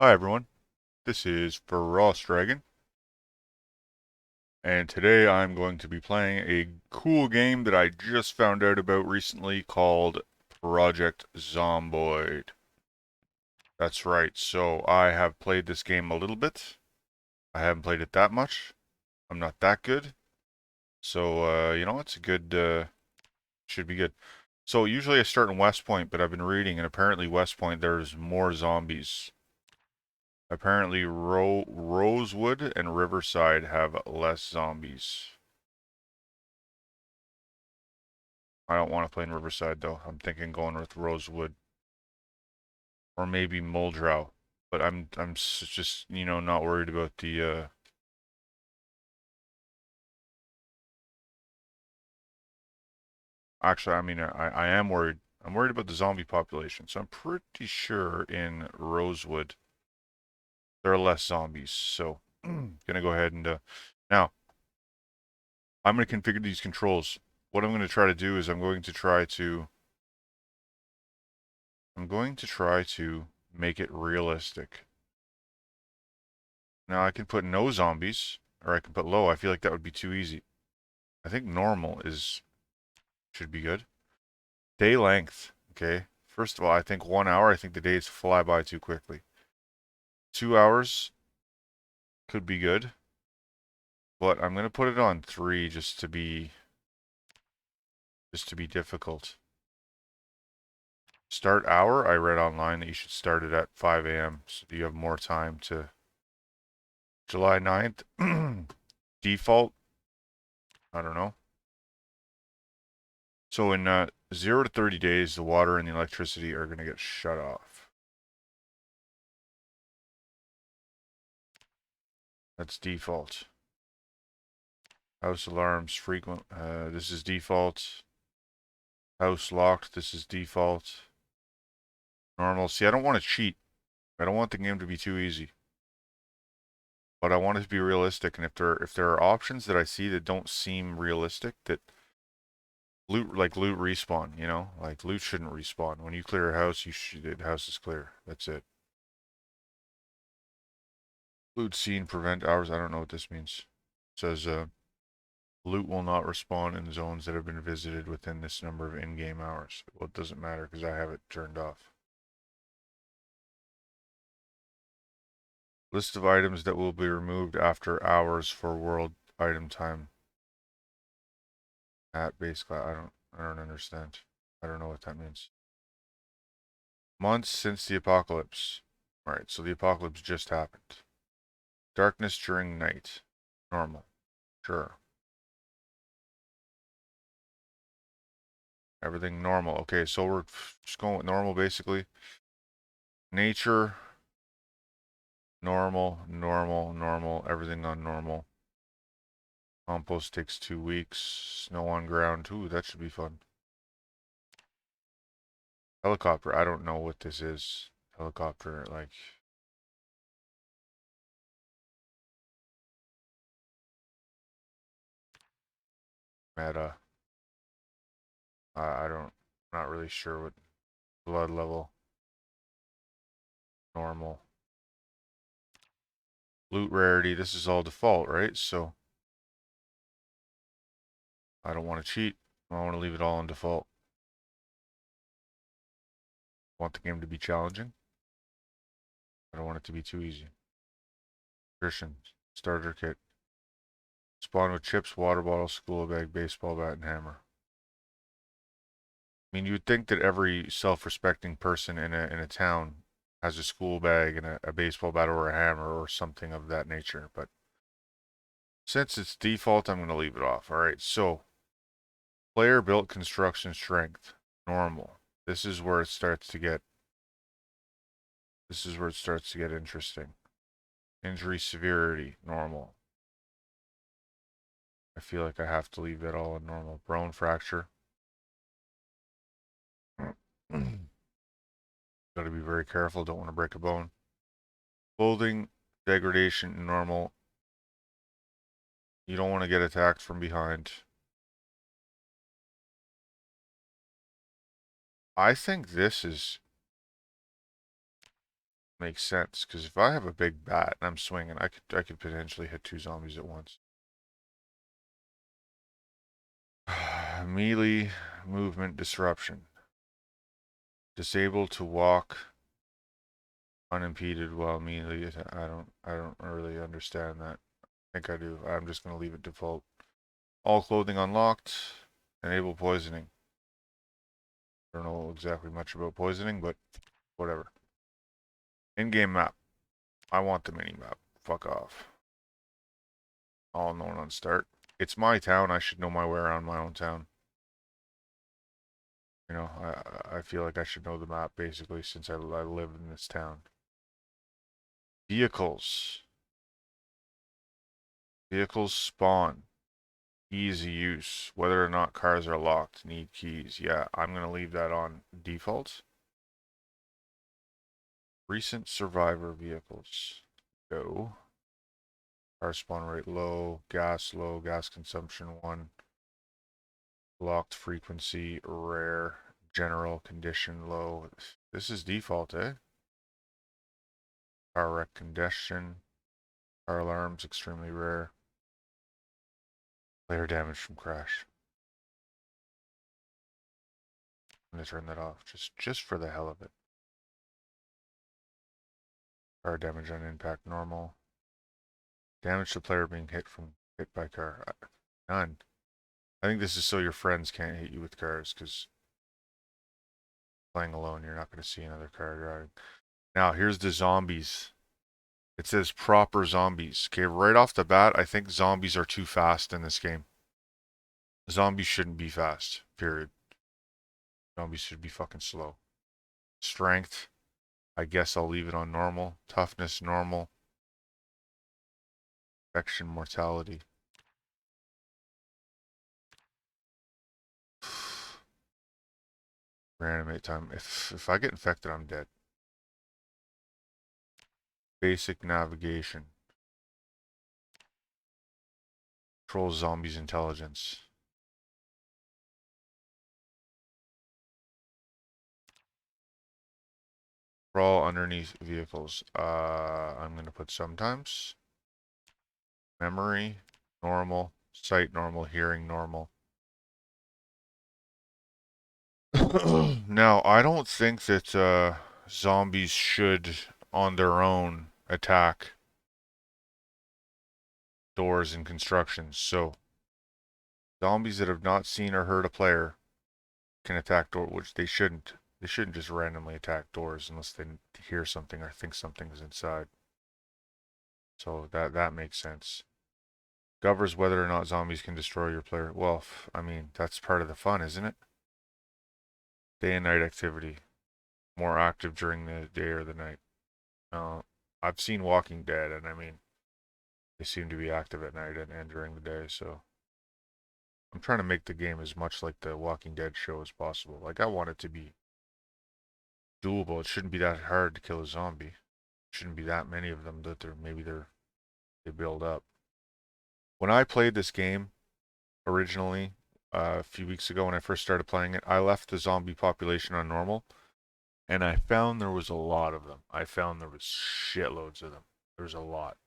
Hi everyone, this is FrostDragon, and today I'm going to be playing a cool game that I just found out about recently called Project Zomboid. That's right, so I have played this game a little bit. I haven't played it that much. I'm not that good. So, it's a good, should be good. So usually I start in West Point, but I've been reading, and apparently West Point there's more zombies. Apparently Rosewood and Riverside have less zombies. I don't want to play in Riverside though. I'm thinking going with Rosewood or maybe Muldrow. But I'm just not worried about the actually I mean I am worried. I'm worried about the zombie population. So I'm pretty sure in Rosewood there are less zombies. So gonna go ahead and now I'm gonna configure these controls. What I'm gonna try to do is I'm going to try to make it realistic. Now I can put no zombies, or I can put low. I feel like that would be too easy. I think normal is should be good. Day length, okay. First of all, I think 1 hour. I think the days fly by too quickly. 2 hours could be good, but I'm gonna put it on 3 just to be difficult. Start hour. I read online that you should start it at 5 a.m. so you have more time to. July 9th. Default. I don't know. So in 0 to 30 days, the water and the electricity are going to get shut off. That's default. House alarms frequent. This is default. House locked. This is default. Normal. See, I don't want to cheat. I don't want the game to be too easy. But I want it to be realistic. And if there are options that I see that don't seem realistic, that loot respawn, like loot shouldn't respawn. When you clear a house, the house is clear. That's it. Loot scene prevent hours. I don't know what this means. It says loot will not respawn in zones that have been visited within this number of in-game hours. Well, it doesn't matter because I have it turned off. List of items that will be removed after hours for world item time. At base class. I don't understand. I don't know what that means. Months since the apocalypse. Alright, so the apocalypse just happened. Darkness during night. Normal. Sure. Everything normal. Okay, so we're just going with normal basically. Nature. Normal, normal, normal. Everything on normal. Compost takes 2 weeks. Snow on ground. Ooh, that should be fun. Helicopter. I don't know what this is. Helicopter, like meta. I don't. Not really sure what blood level. Normal. Loot rarity. This is all default, right? So I don't want to cheat. I want to leave it all on default. I want the game to be challenging. I don't want it to be too easy. Christian. Starter kit. Spawn with chips, water bottle, school bag, baseball bat, and hammer. I mean, you'd think that every self-respecting person in a town has a school bag and a baseball bat or a hammer or something of that nature, but since it's default, I'm going to leave it off. All right, so player built construction strength, normal. This is where it starts to get. This is where it starts to get interesting. Injury severity, normal. I feel like I have to leave that all in normal. Bone fracture. Got to be very careful. Don't want to break a bone. Clothing degradation, normal. You don't want to get attacked from behind. I think this is makes sense because if I have a big bat and I'm swinging, I could potentially hit two zombies at once. Melee movement disruption. Disabled to walk unimpeded while melee. I don't really understand that. I think I do. I'm just gonna leave it default. All clothing unlocked. Enable poisoning. I don't know exactly much about poisoning, but whatever. In-game map. I want the mini map. Fuck off. All known on start. It's my town. I should know my way around my own town. You know, I feel like I should know the map basically since I live in this town. Vehicles. Vehicles spawn. Easy use. Whether or not cars are locked. Need keys. Yeah, I'm going to leave that on default. Recent survivor vehicles. Go. Car spawn rate low. Gas consumption 1. Locked frequency rare. General condition low. This is default, eh? Car wreck congestion. Car alarms extremely rare. Player damage from crash. I'm gonna turn that off just for the hell of it. Car damage on impact normal. Damage to player being hit by car. None. I think this is so your friends can't hit you with cars because playing alone you're not going to see another car driving. Now here's the zombies. It says proper zombies. Okay, right off the bat, I think zombies are too fast in this game. Zombies shouldn't be fast, period. Zombies should be fucking slow. Strength, I guess I'll leave it on normal. Toughness, normal. Infection, mortality. Reanimate time. If I get infected, I'm dead. Basic navigation. Control zombies' intelligence. Crawl underneath vehicles. I'm going to put sometimes. Memory, normal. Sight, normal. Hearing, normal. Now, I don't think that zombies should, on their own, attack doors and constructions. So, zombies that have not seen or heard a player can attack door, which they shouldn't. They shouldn't just randomly attack doors unless they hear something or think something is inside. So that makes sense. Governs whether or not zombies can destroy your player. Well, I mean, that's part of the fun, isn't it? Day and night activity. More active during the day or the night. Uh, I've seen Walking Dead, and I mean, they seem to be active at night and during the day, so I'm trying to make the game as much like the Walking Dead show as possible. Like, I want it to be doable. It shouldn't be that hard to kill a zombie. Shouldn't be that many of them that they build up. When I played this game originally a few weeks ago when I first started playing it, I left the zombie population on normal, and I found there was a lot of them. I found there was shitloads of them. There's a lot.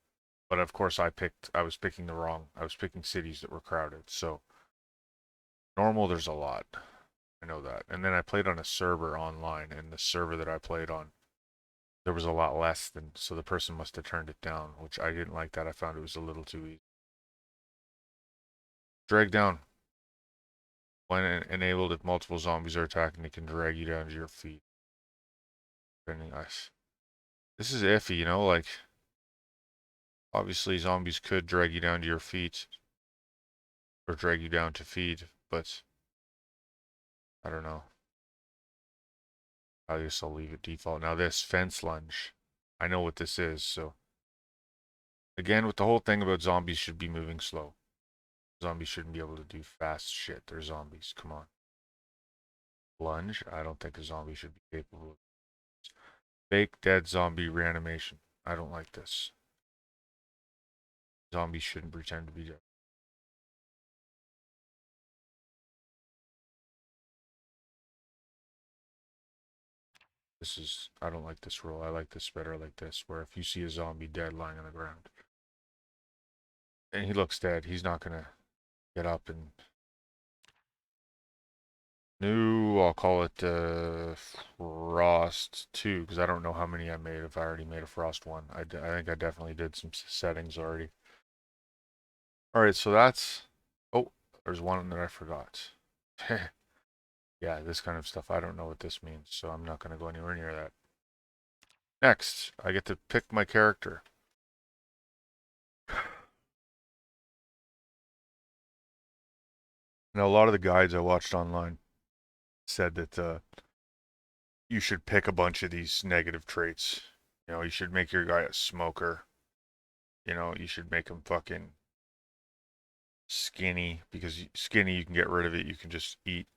But of course I was picking cities that were crowded. So normal there's a lot. I know that. And then I played on a server online, and the server that I played on there was a lot less than, so the person must have turned it down, which I didn't like that. I found it was a little too easy. Drag down. When enabled, if multiple zombies are attacking, they can drag you down to your feet. Depending us. This is iffy, you know, like obviously zombies could drag you down to your feet or drag you down to feed, but I don't know. I guess I'll leave it default. Now this fence lunge. I know what this is, so again with the whole thing about zombies should be moving slow. Zombies shouldn't be able to do fast shit. They're zombies. Come on. Lunge? I don't think a zombie should be capable of. Fake dead zombie reanimation. I don't like this. Zombies shouldn't pretend to be dead. I don't like this rule. I like this better like this, where if you see a zombie dead lying on the ground, and he looks dead, he's not gonna get up and... New, I'll call it Frost 2, because I don't know how many I made, if I already made a Frost 1. I think I definitely did some settings already. Alright, so that's... Oh, there's one that I forgot. Yeah, this kind of stuff, I don't know what this means, so I'm not going to go anywhere near that. Next, I get to pick my character. Now, a lot of the guides I watched online said that you should pick a bunch of these negative traits. You know, you should make your guy a smoker. You know, you should make him fucking skinny, because skinny, you can get rid of it. You can just eat.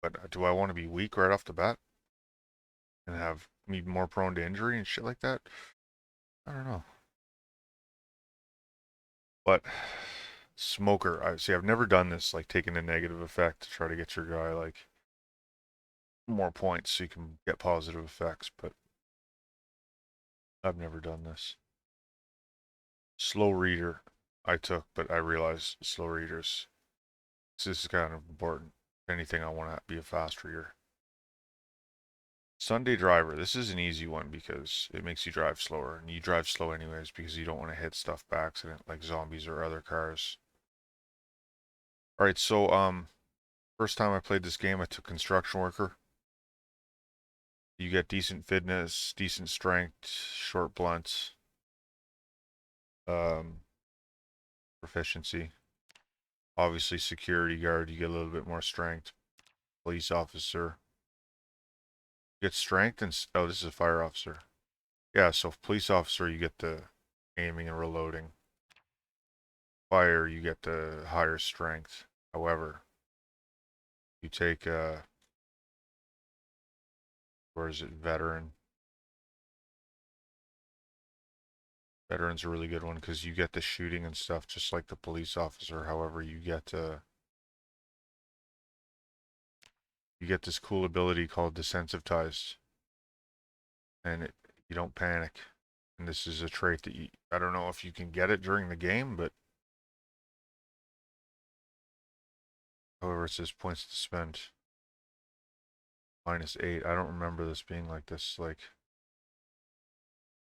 But do I want to be weak right off the bat and have me more prone to injury and shit like that? I don't know. But smoker, I see. I've never done this, like taking a negative effect to try to get your guy like more points so you can get positive effects. But I've never done this. Slow reader, I took, but I realized slow readers. This is kind of important. If anything, I want to be a fast reader. Sunday driver. This is an easy one because it makes you drive slower, and you drive slow anyways because you don't want to hit stuff by accident like zombies or other cars. All right, so first time I played this game, I took construction worker. You get decent fitness, decent strength, short blunts, um, proficiency. Obviously, security guard, you get a little bit more strength. Police officer, you get strength and oh, this is a fire officer. Yeah, so police officer, you get the aiming and reloading. Fire, you get the higher strength. However, you take where is it? Veteran. Veteran's a really good one because you get the shooting and stuff just like the police officer. However, you get this cool ability called desensitized, and you don't panic. And this is a trait that I don't know if you can get it during the game, but however, it says points to spend -8. I don't remember this being like this. Like,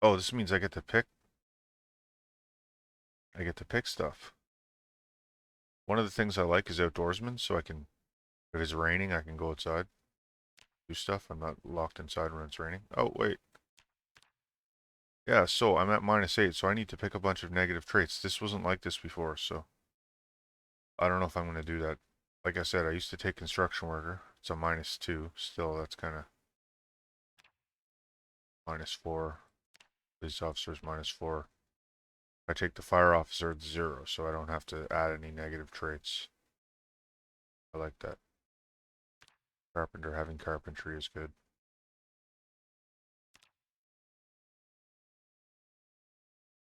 oh, this means I get to pick. I get to pick stuff. One of the things I like is outdoorsman, so I can, if it's raining, I can go outside, do stuff. I'm not locked inside when it's raining. Oh, wait. Yeah, so I'm at -8, so I need to pick a bunch of negative traits. This wasn't like this before, so I don't know if I'm going to do that. Like I said, I used to take construction worker. It's a -2. Still, that's kind of -4. Police officers -4. I take the fire officer at 0, so I don't have to add any negative traits. I like that. Carpenter, having carpentry is good.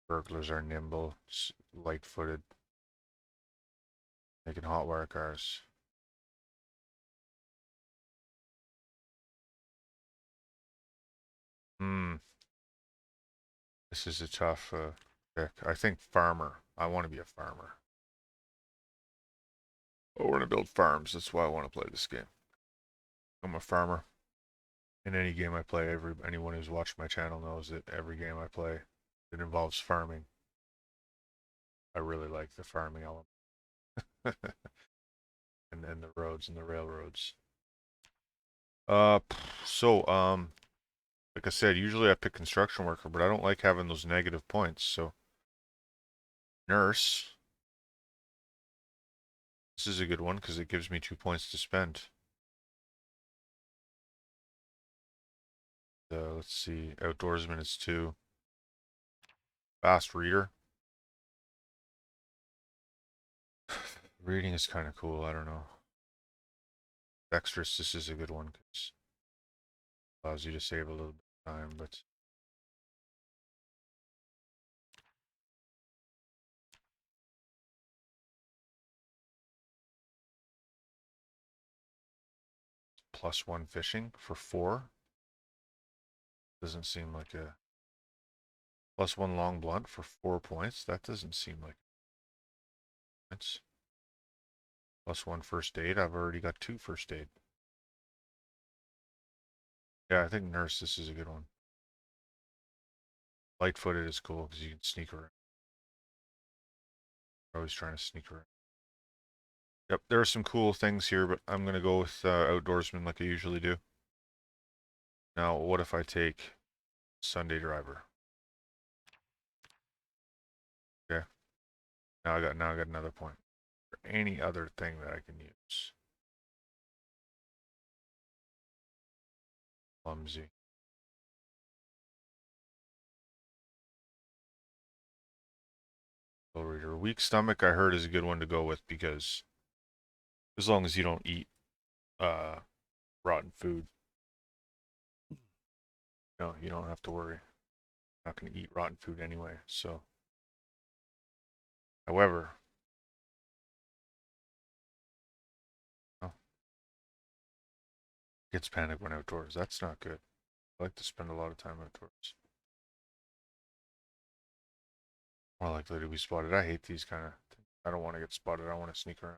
Burglars are nimble, light-footed, making hot wire cars. Hmm, this is a tough pick. I think farmer. I want to be a farmer. Oh, we're gonna build farms. That's why I want to play this game. I'm a farmer. In any game I play, anyone who's watched my channel knows that every game I play that involves farming, I really like the farming element. And then the roads and the railroads. Uh, so, like I said, usually I pick construction worker, but I don't like having those negative points, so nurse. This is a good one because it gives me 2 points to spend. Let's see, outdoorsman is 2. Fast reader. Reading is kind of cool, I don't know. Dexterous, this is a good one because it allows you to save a little bit of time, but +1 fishing for 4. Doesn't seem like a +1 long blunt for 4 points. That doesn't seem like it's +1 first aid. I've already got 2 first aid. Yeah, I think nurse, this is a good one. Light-footed is cool because you can sneak around. Always trying to sneak around. Yep, there are some cool things here, but I'm going to go with outdoorsman like I usually do. Now, what if I take Sunday driver? Okay. Now I got another point. Or any other thing that I can use. Clumsy. Soul Reader. Weak stomach I heard is a good one to go with because as long as you don't eat rotten food, no, you don't have to worry. I'm not going to eat rotten food anyway, so. However, oh, gets panic when outdoors. That's not good. I like to spend a lot of time outdoors. More likely to be spotted. I hate these kind of things. I don't want to get spotted. I want to sneak around.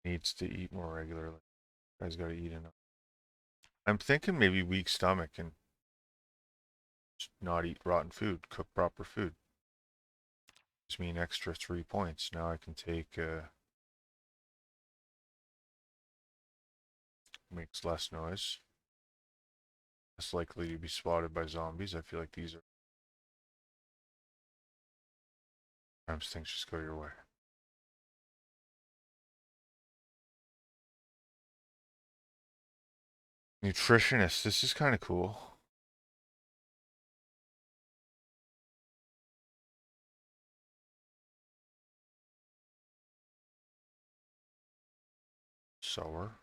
Needs to eat more regularly. Guy's got to eat enough. I'm thinking maybe weak stomach and just not eat rotten food. Cook proper food. Gives me an extra 3 points. Now I can take, makes less noise. Less likely to be spotted by zombies. I feel like these are, sometimes things just go your way. Nutritionist. This is kind of cool. Sower.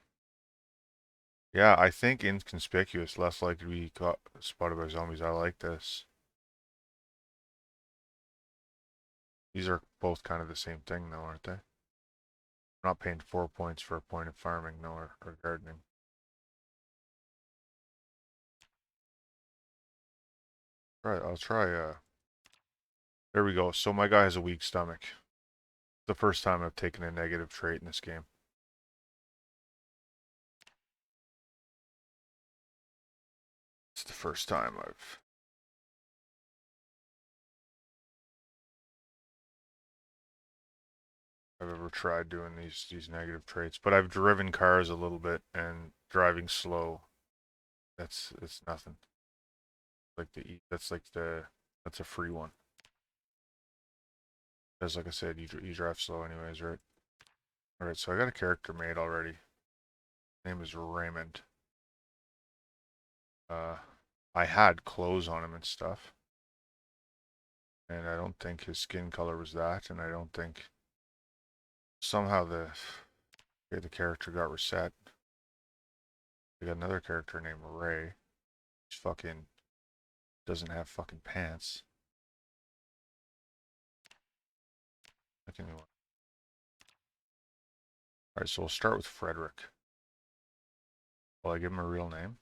Yeah, I think inconspicuous, less likely to be caught spotted by zombies. I like this. These are both kind of the same thing, though, aren't they? I'm not paying 4 points for a point of farming, no, or gardening. Right, I'll try, there we go. So my guy has a weak stomach. The first time I've taken a negative trait in this game. It's the first time I've ever tried doing these negative traits. But I've driven cars a little bit, and driving slow, it's nothing. Like that's a free one. Because like I said, you drive slow anyways, right? Alright, so I got a character made already. His name is Raymond. I had clothes on him and stuff. And I don't think his skin color was that, and I don't think somehow the character got reset. We got another character named Ray. He's fucking doesn't have fucking pants. Like anyone. Alright, so we'll start with Frederick. Will I give him a real name?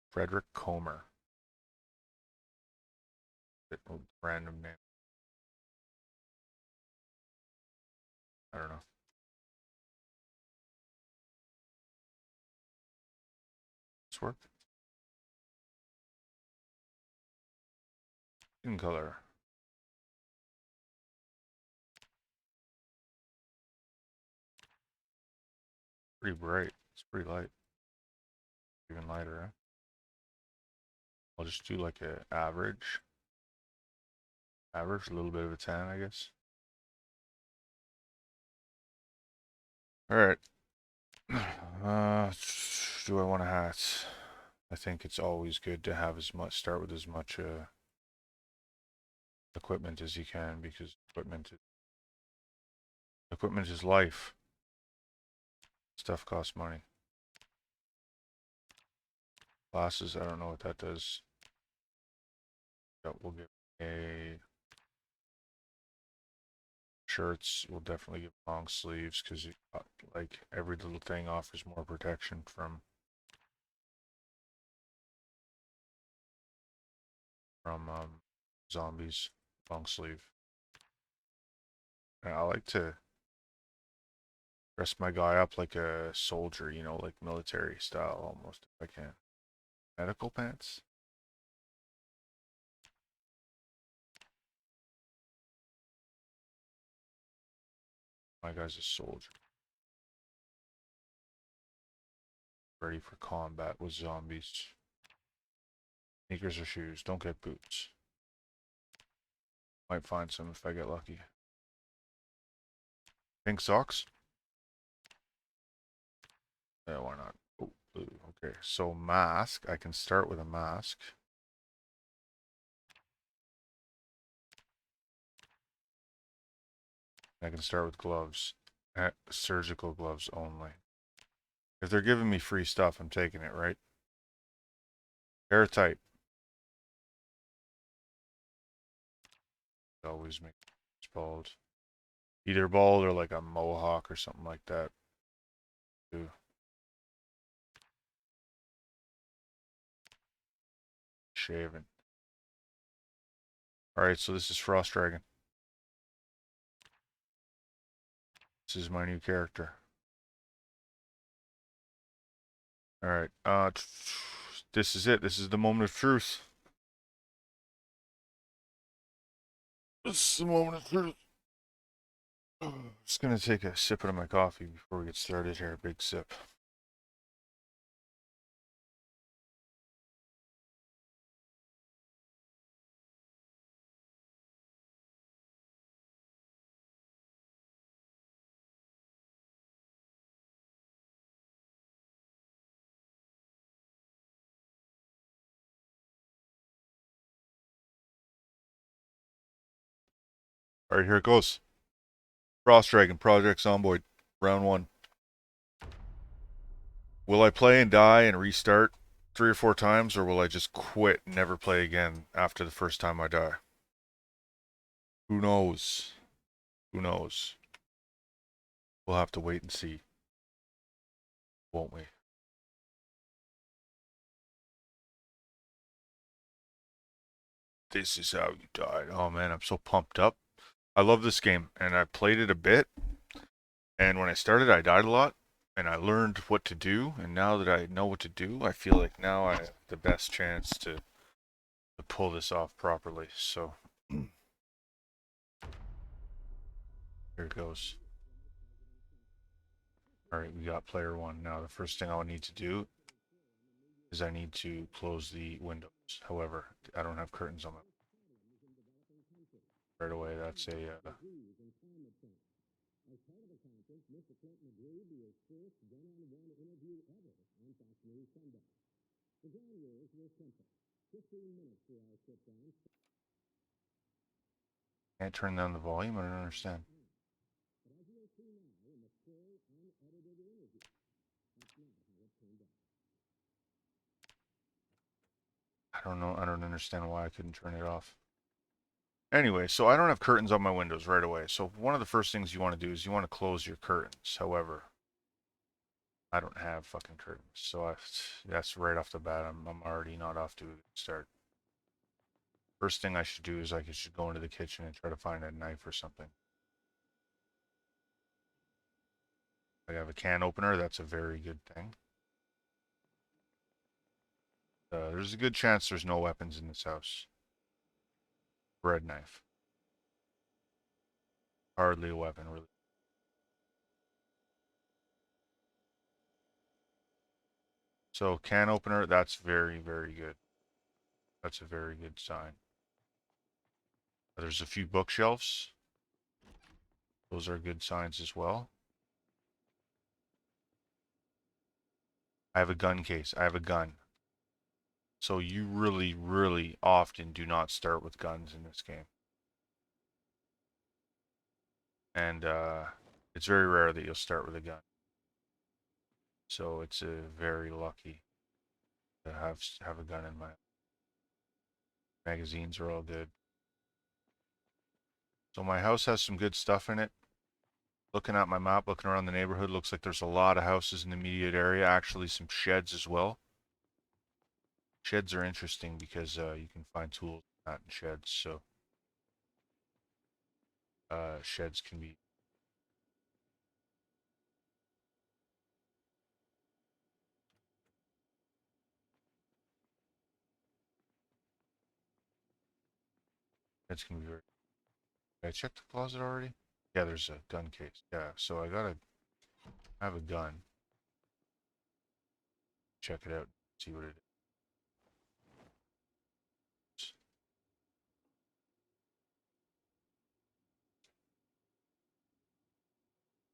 Frederick Comer. Random name. I don't know. This work? Skin color. Pretty bright. It's pretty light. Even lighter, huh? I'll just do like a average. Average, a little bit of a tan, I guess. Alright. Do I want a hat? I think it's always good to have start with as much equipment as you can because equipment is life. Stuff costs money. Glasses, I don't know what that does. But we'll give a Shirts will definitely get long sleeves because like every little thing offers more protection from zombies. Long sleeve. And I like to dress my guy up like a soldier, you know, like military style almost if I can. Medical pants? My guy's a soldier. Ready for combat with zombies. Sneakers or shoes? Don't get boots. Might find some if I get lucky. Pink socks? Yeah, why not? Oh, blue. Okay, so mask. I can start with a mask. I can start with gloves. Surgical gloves only. If they're giving me free stuff, I'm taking it, right? Airtight. Always make it bald. Either bald or like a mohawk or something like that. Too. Shaven. Alright, so this is FrostDragon. This is my new character. Alright, this is it. This is the moment of truth. This is the moment of truth. Just gonna take a sip out of my coffee before we get started here. A big sip. Alright, here it goes. FrostDragon, Project Zomboid, round one. Will I play and die and restart 3 or 4 times, or will I just quit and never play again after the first time I die? Who knows? Who knows? We'll have to wait and see, won't we? This is how you died. Oh man, I'm so pumped up. I love this game, and I played it a bit. And when I started, I died a lot, and I learned what to do. And now that I know what to do, I feel like now I have the best chance to pull this off properly. So here it goes. All right, we got player one. Now the first thing I'll need to do is I need to close the windows. However, I don't have curtains on my right away. That's a can't turn down the volume. I don't understand. I don't know. I don't understand why I couldn't turn it off. Anyway, so I don't have curtains on my windows right away. So one of the first things you want to do is you want to close your curtains. However, I don't have fucking curtains. So that's right off the bat. I'm already not off to a good start. First thing I should do is I should go into the kitchen and try to find a knife or something. I have a can opener. That's a very good thing. There's a good chance there's no weapons in this house. Bread knife. Hardly a weapon, really. So can opener, that's very, very good. That's a very good sign. There's a few bookshelves. Those are good signs as well. I have a gun case. I have a gun. So you really, really often do not start with guns in this game. And it's very rare that you'll start with a gun. So it's very lucky to have a gun in my magazines are all good. So my house has some good stuff in it. Looking at my map, looking around the neighborhood, looks like there's a lot of houses in the immediate area. Actually, some sheds as well. Sheds are interesting because you can find tools not in sheds. So sheds can be. Sheds can be very. Did I check the closet already? Yeah, there's a gun case. Yeah, so I have a gun. Check it out. See what it is.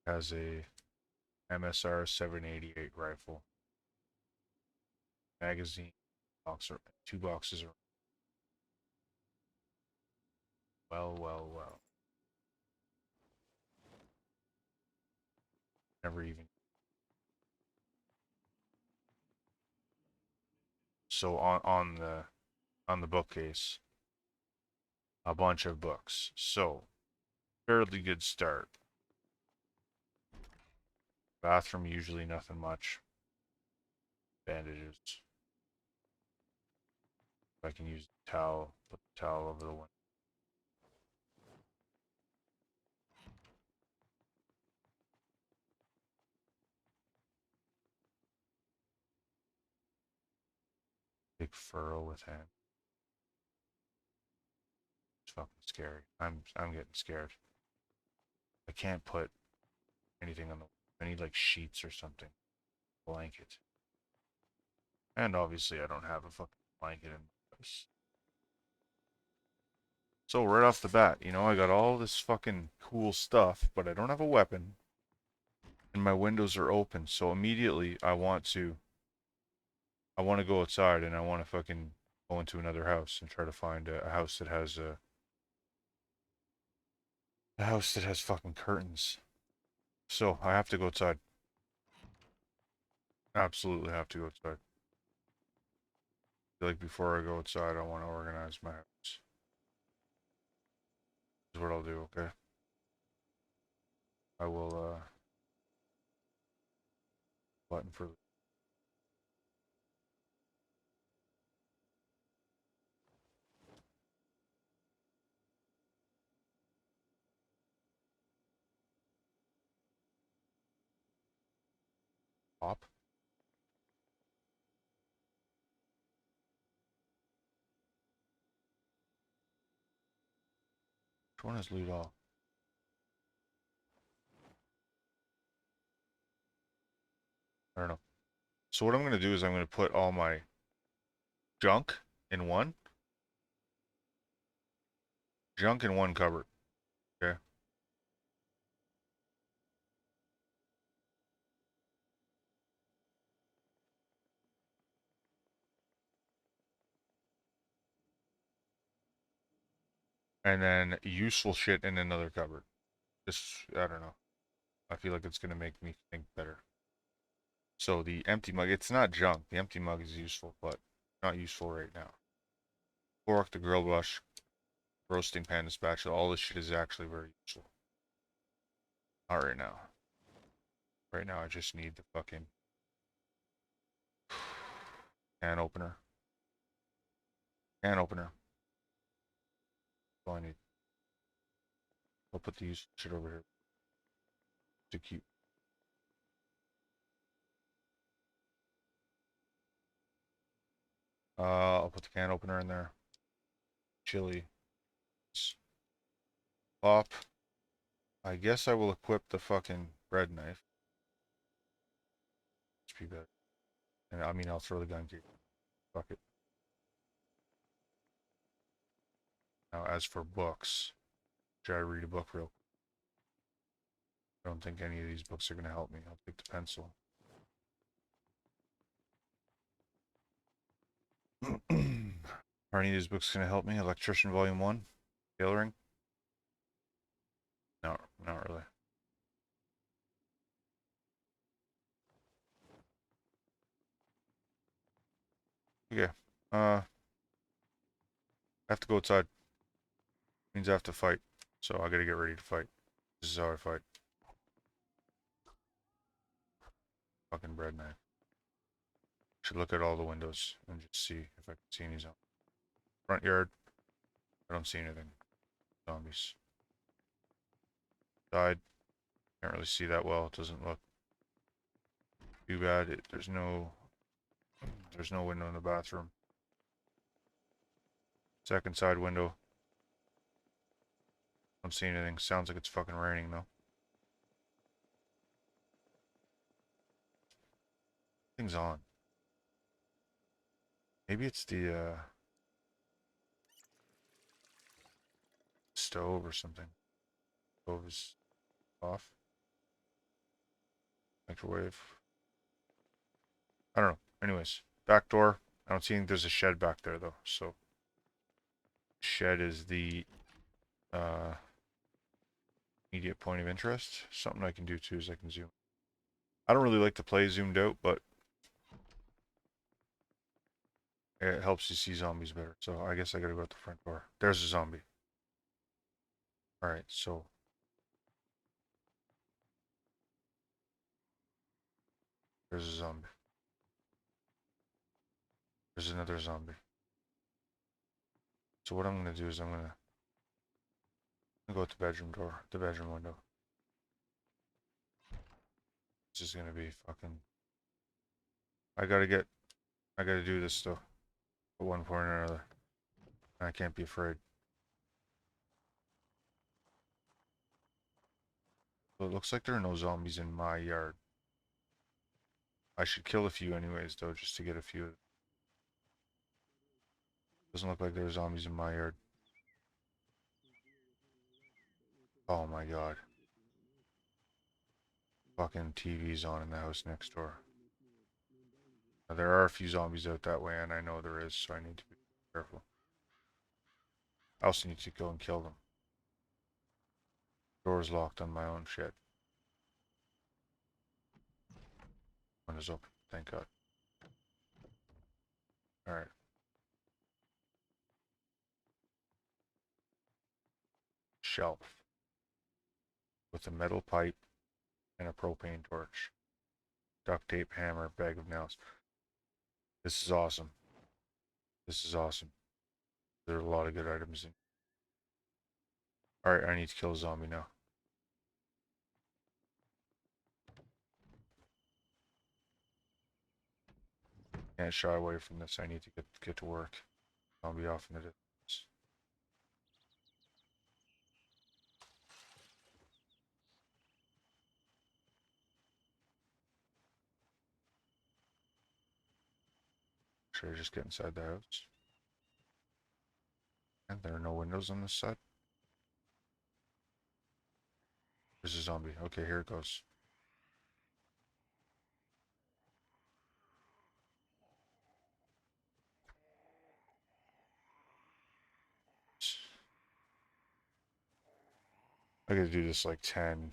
It has a MSR 788 rifle. Magazine. Box or two boxes are well. Never even. So on the bookcase, a bunch of books. So fairly good start. Bathroom usually nothing much. Bandages. If I can use the towel, put the towel over the window. Big furrow with hand. It's fucking scary. I'm getting scared. I can't put anything on the. I need like sheets or something. Blanket. And obviously I don't have a fucking blanket in my house. So right off the bat, you know, I got all this fucking cool stuff, but I don't have a weapon. And my windows are open, so immediately I want to go outside and I want to fucking go into another house and try to find a house that has a house that has fucking curtains. So I have to go outside. Absolutely have to go outside. Like before I go outside, I want to organize my house. This is what I'll do, okay? I will button for pop. Which one is loot all? I don't know. So what I'm gonna do is I'm gonna put all my junk in one cupboard. Okay. And then useful shit in another cupboard. Just I don't know. I feel like it's gonna make me think better. So the empty mug, it's not junk. The empty mug is useful, but not useful right now. Fork, the grill brush, roasting pan, and spatula, all this shit is actually very useful. Not right now. Right now I just need the fucking can opener. Can opener. That's all I need. I'll put the useful shit over here to keep. I'll put the can opener in there. Chili. Pop. I guess I will equip the fucking bread knife. It's be better. And I mean, I'll throw the gun to you. Fuck it. Now, as for books, try to read a book real quick. I don't think any of these books are going to help me. I'll take the pencil. Are any of these books going to help me? Electrician Volume 1? Tailoring? No, not really. Okay. I have to go outside. Means I have to fight. So I gotta get ready to fight. This is how I fight. Fucking bread knife. Should look at all the windows and just see if I can see any zombies. Front yard. I don't see anything. Zombies. Side. Can't really see that well. It doesn't look too bad. There's no window in the bathroom. Second side window. Don't see anything. Sounds like it's fucking raining though. Thing's on. Maybe it's the stove or something. Stove is off. Microwave. I don't know. Anyways, back door. I don't see there's a shed back there though. So shed is the immediate point of interest. Something I can do too is I can zoom. I don't really like to play zoomed out, but it helps you see zombies better. So I guess I gotta go out the front door. There's a zombie. Alright, so there's a zombie. There's another zombie. So what I'm gonna do is I'm gonna go out the bedroom door, the bedroom window. This is gonna be fucking. I gotta do this though, at one point or another. I can't be afraid. So it looks like there are no zombies in my yard. I should kill a few anyways though, just to get a few. Doesn't look like there are zombies in my yard. Oh my god. Fucking TV's on in the house next door. Now, there are a few zombies out that way, and I know there is, so I need to be careful. I also need to go and kill them. Door's locked on my own shit. Window's open, thank god. Alright. Shelf. With a metal pipe and a propane torch. Duct tape, hammer, bag of nails. This is awesome. This is awesome. There are a lot of good items in. Alright, I need to kill a zombie now. Can't shy away from this. I need to get to work. Zombie off in the distance. Should I just get inside the house? And there are no windows on this side. There's a zombie. Okay, here it goes. I gotta do this like 10,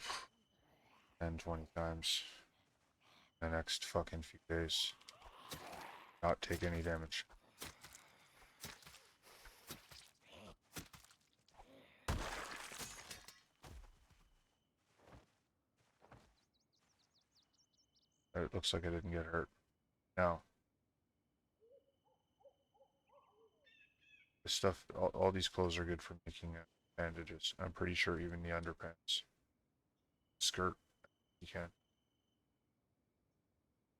20 times in the next fucking few days. Not take any damage. It looks like I didn't get hurt. Now, this stuff, all these clothes are good for making bandages. I'm pretty sure even the underpants. Skirt, you can.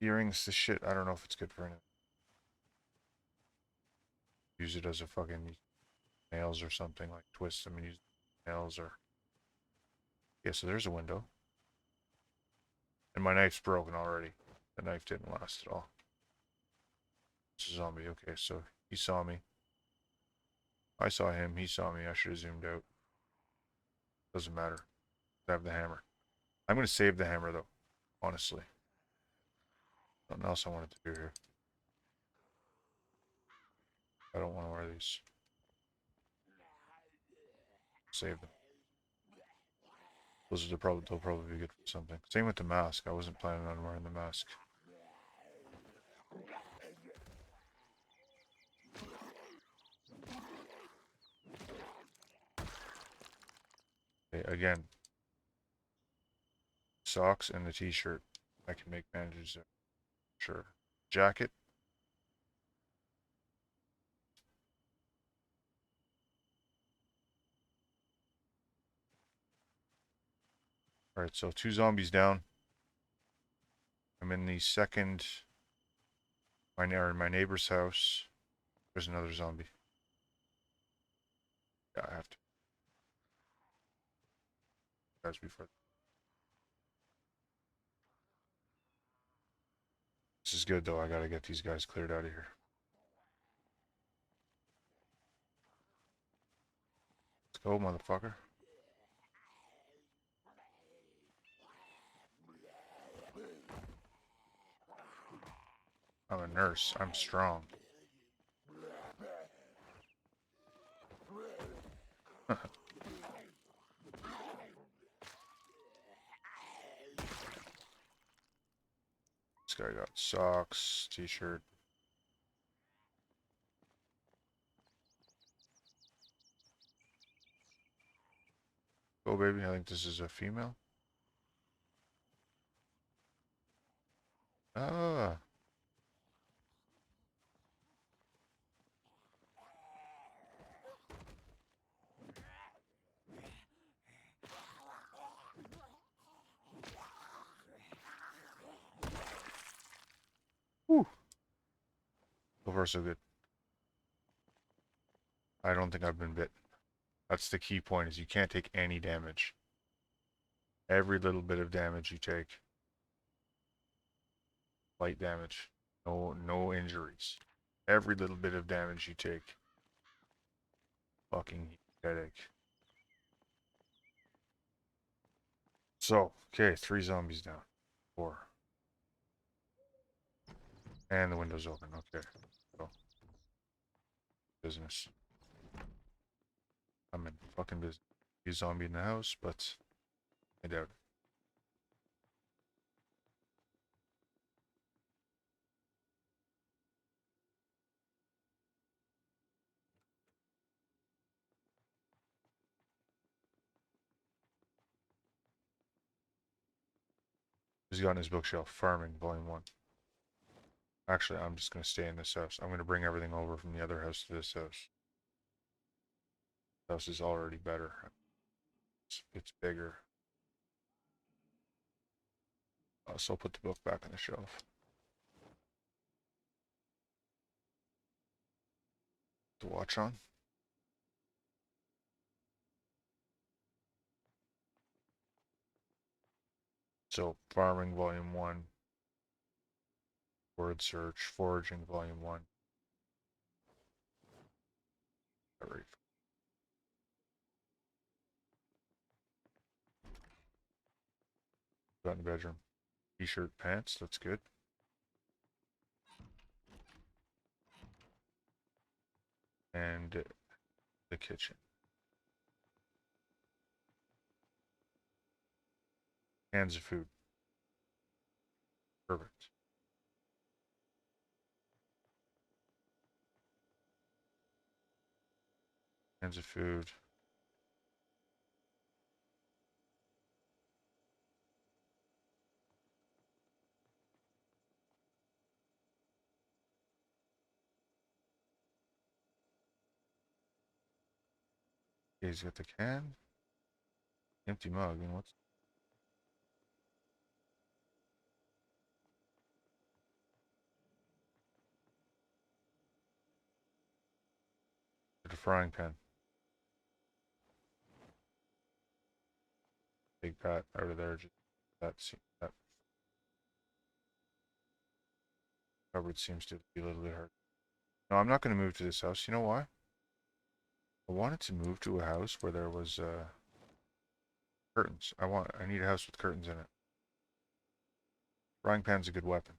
Earrings, this shit, I don't know if it's good for anything. Use it as a fucking nails or something, like twist them and use nails or... Yeah, so there's a window. And my knife's broken already. The knife didn't last at all. It's a zombie. Okay, so he saw me. I saw him. He saw me. I should have zoomed out. Doesn't matter. I have the hammer. I'm going to save the hammer, though. Honestly. Nothing else I wanted to do here. I don't want to wear these. Save them. They'll probably be good for something. Same with the mask. I wasn't planning on wearing the mask. Okay, again, socks and the t-shirt. I can make bandages there. Sure. Jacket. Alright, so 2 zombies down. I'm in the second, in my neighbor's house. There's another zombie. Yeah, I have to. Guys, before. This is good though. I gotta get these guys cleared out of here. Let's go, motherfucker. I'm a nurse. I'm strong. This guy got socks, t-shirt. Go, baby. I think this is a female. Ah. Whew. So far, so good. I don't think I've been bit. That's the key point, is you can't take any damage. Every little bit of damage you take. Light damage. No injuries. Every little bit of damage you take. Fucking headache. So, okay, 3 zombies down. 4. And the window's open. Okay. So, business. I'm in fucking business. Be a zombie in the house, but I doubt it. He's got in his bookshelf. Farming, Volume 1. Actually, I'm just going to stay in this house. I'm going to bring everything over from the other house to this house. This house is already better. It's bigger. So I'll put the book back on the shelf. The watch on. So, Farming, Volume 1. Word search. Foraging, Volume 1. Alright. Got in the bedroom. T-shirt, pants. That's good. And the kitchen. Cans of food. Perfect. Cans of food. Okay, he's got the can. Empty mug. And what's the frying pan? Take that out of there. Just that cupboard seems to be a little bit hard. No, I'm not going to move to this house. You know why? I wanted to move to a house where there was curtains. I need a house with curtains in it. Frying pan's a good weapon.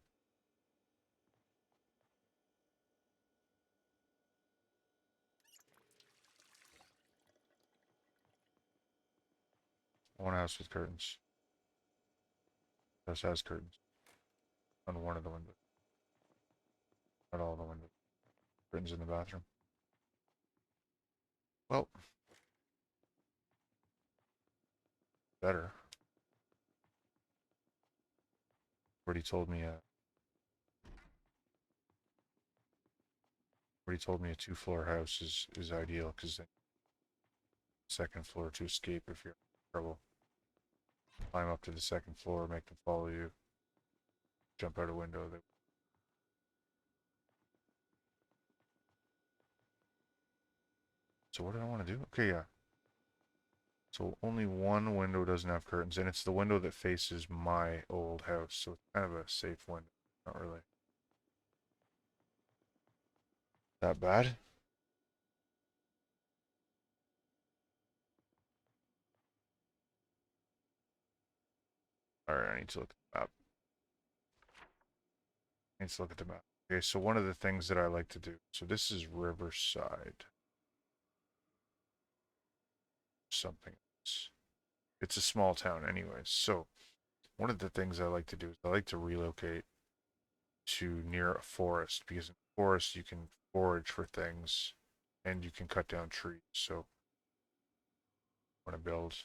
I want a house with curtains. House has curtains on one of the windows. Not all the windows. Curtains in the bathroom. Well, better. Already told me a 2-floor house is ideal because then second floor to escape if you're in trouble. Climb up to the second floor, make them follow you, jump out a window. So what do I want to do? Okay, yeah. So only one window doesn't have curtains, and it's the window that faces my old house, so it's kind of a safe window. Not really that bad. Alright, I need to look at the map. I need to look at the map. Okay, so one of the things that I like to do, so this is Riverside. Something else. It's a small town anyways, so one of the things I like to do is I like to relocate to near a forest, because in a forest you can forage for things and you can cut down trees. So I want to build,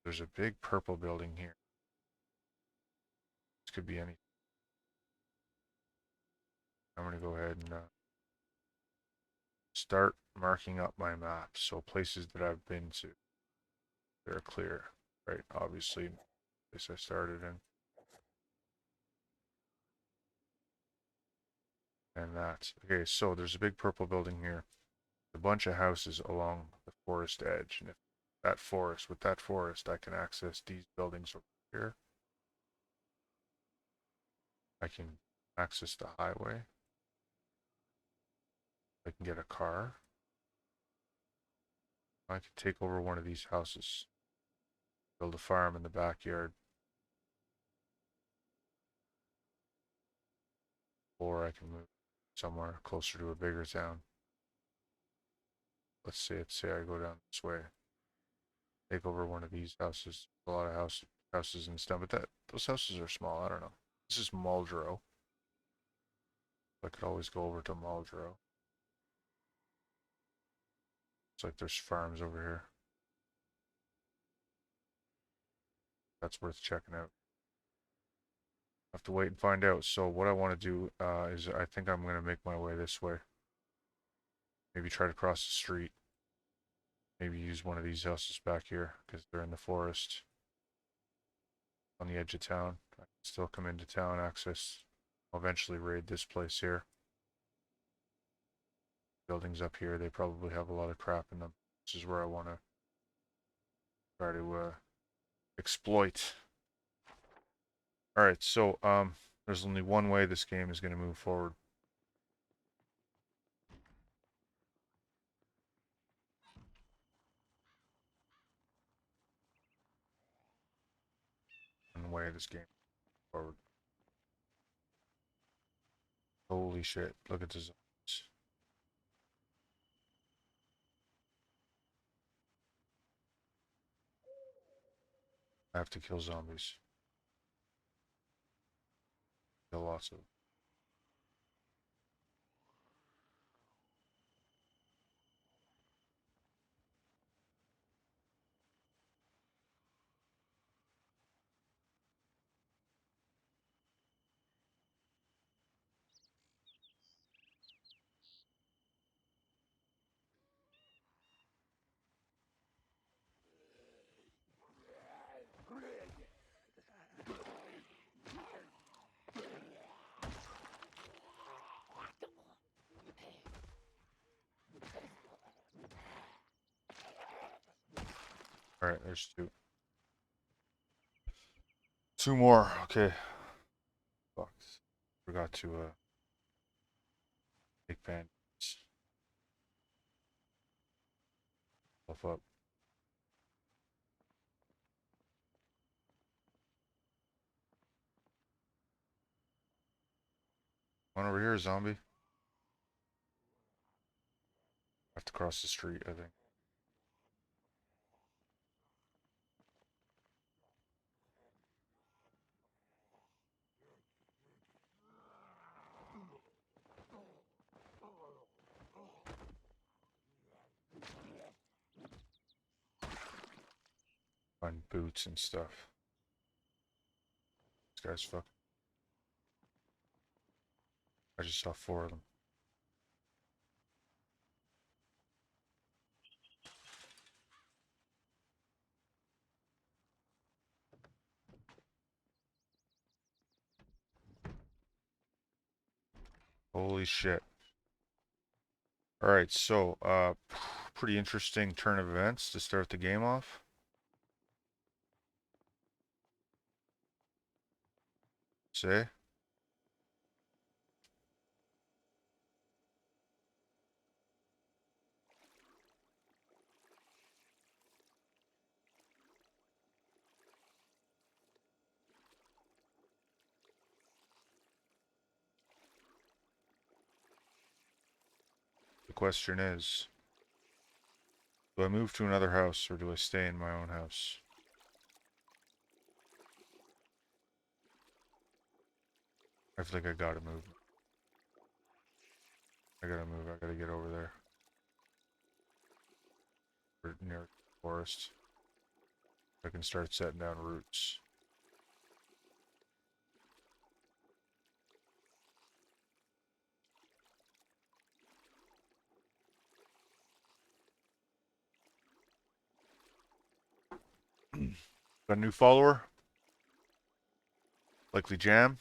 there's a big purple building here. This could be anything. I'm going to go ahead and start marking up my map. So places that I've been to, they're clear, right? Obviously, place I started in. And that. Okay, so there's a big purple building here. A bunch of houses along the forest edge. And if with that forest, I can access these buildings over here. I can access the highway. I can get a car. I could take over one of these houses, build a farm in the backyard, or I can move somewhere closer to a bigger town. Let's say I go down this way, take over one of these houses. A lot of houses and stuff, but those houses are small. I don't know. This is Muldrow. I could always go over to Muldrow. It's like there's farms over here. That's worth checking out. I have to wait and find out. So what I want to do is I think I'm going to make my way this way. Maybe try to cross the street. Maybe use one of these houses back here because they're in the forest on the edge of town. I can still come into town, access. I'll eventually raid this place here. Buildings up here, they probably have a lot of crap in them. This is where I want to try to exploit. Alright, so there's only one way this game is going to move forward. One way this game moves forward. Holy shit, look at the zombies. I have to kill zombies. Kill lots of them. Alright, there's two. Two more, okay. Fuck. Forgot to take bandits. Stuff up. One over here, zombie. I have to cross the street, I think. Find boots. boots and stuff. This guy's fucking... I just saw 4 of them. Holy shit. Alright, so, pretty interesting turn of events to start the game off. Say? The question is, do I move to another house or do I stay in my own house? I feel like I gotta move. I gotta move. I gotta get over there. Or near the forest. I can start setting down roots. Got a new follower? Likely Jam?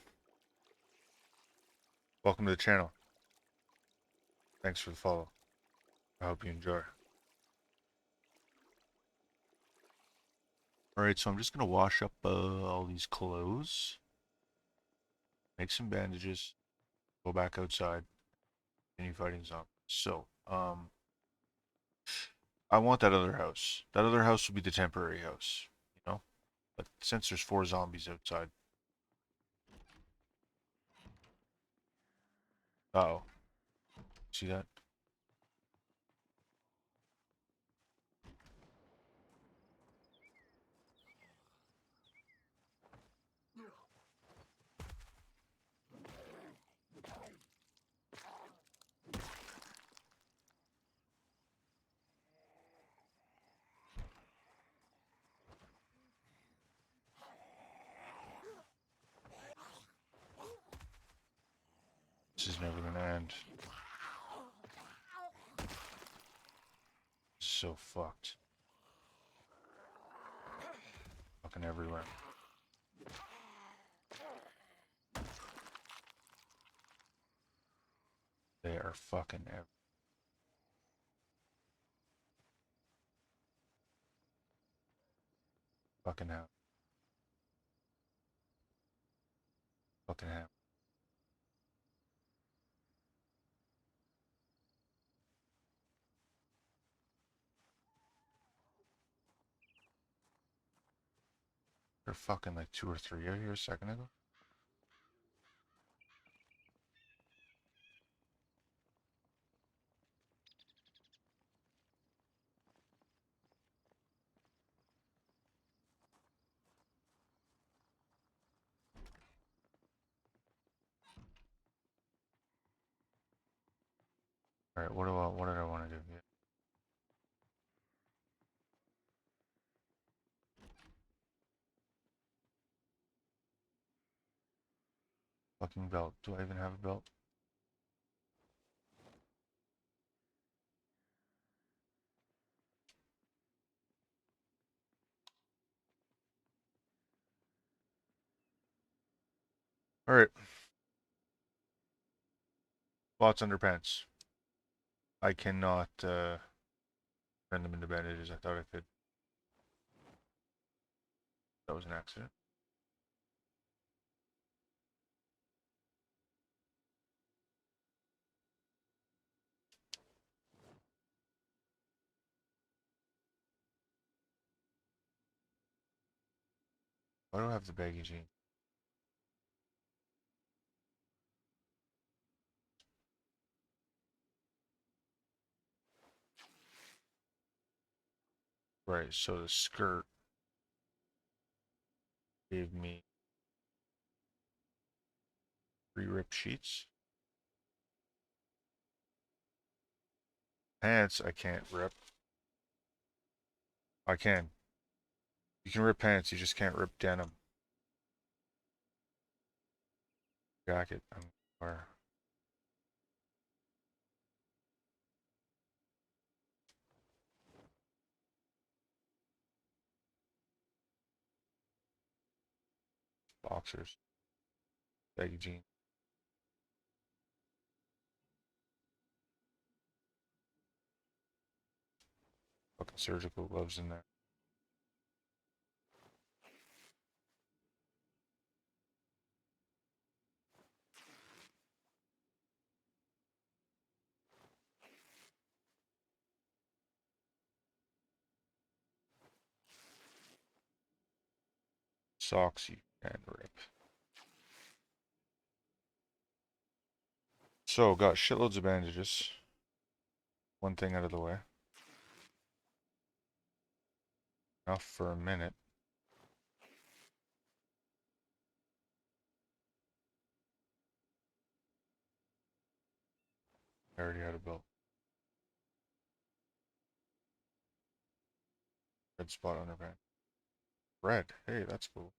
Welcome to the channel. Thanks for the follow. I hope you enjoy. Alright, so I'm just gonna wash up all these clothes. Make some bandages. Go back outside. Continue fighting zombies. So, I want that other house. That other house will be the temporary house, you know? But since there's 4 zombies outside. Uh-oh. See that? This is never gonna end. So fucked. Fucking everywhere. They are fucking everywhere. Fucking hell. Fucking hell. They're fucking like 2 or 3 out here a second ago. Alright, what did I want to do? Yeah. Fucking belt. Do I even have a belt? Alright. Lots underpants. I cannot turn them into bandages. I thought I could. That was an accident. Why do I have the baggy jeans? Right, so the skirt gave me 3 ripped sheets. Pants I can't rip. I can. You can rip pants, you just can't rip denim. Jacket, I'm wear. Boxers, baggy jeans. Fucking surgical gloves in there. Socks you can rip. So, got shitloads of bandages. One thing out of the way. Enough for a minute. I already had a belt. Red spot on her pant. Red. Hey, that's cool.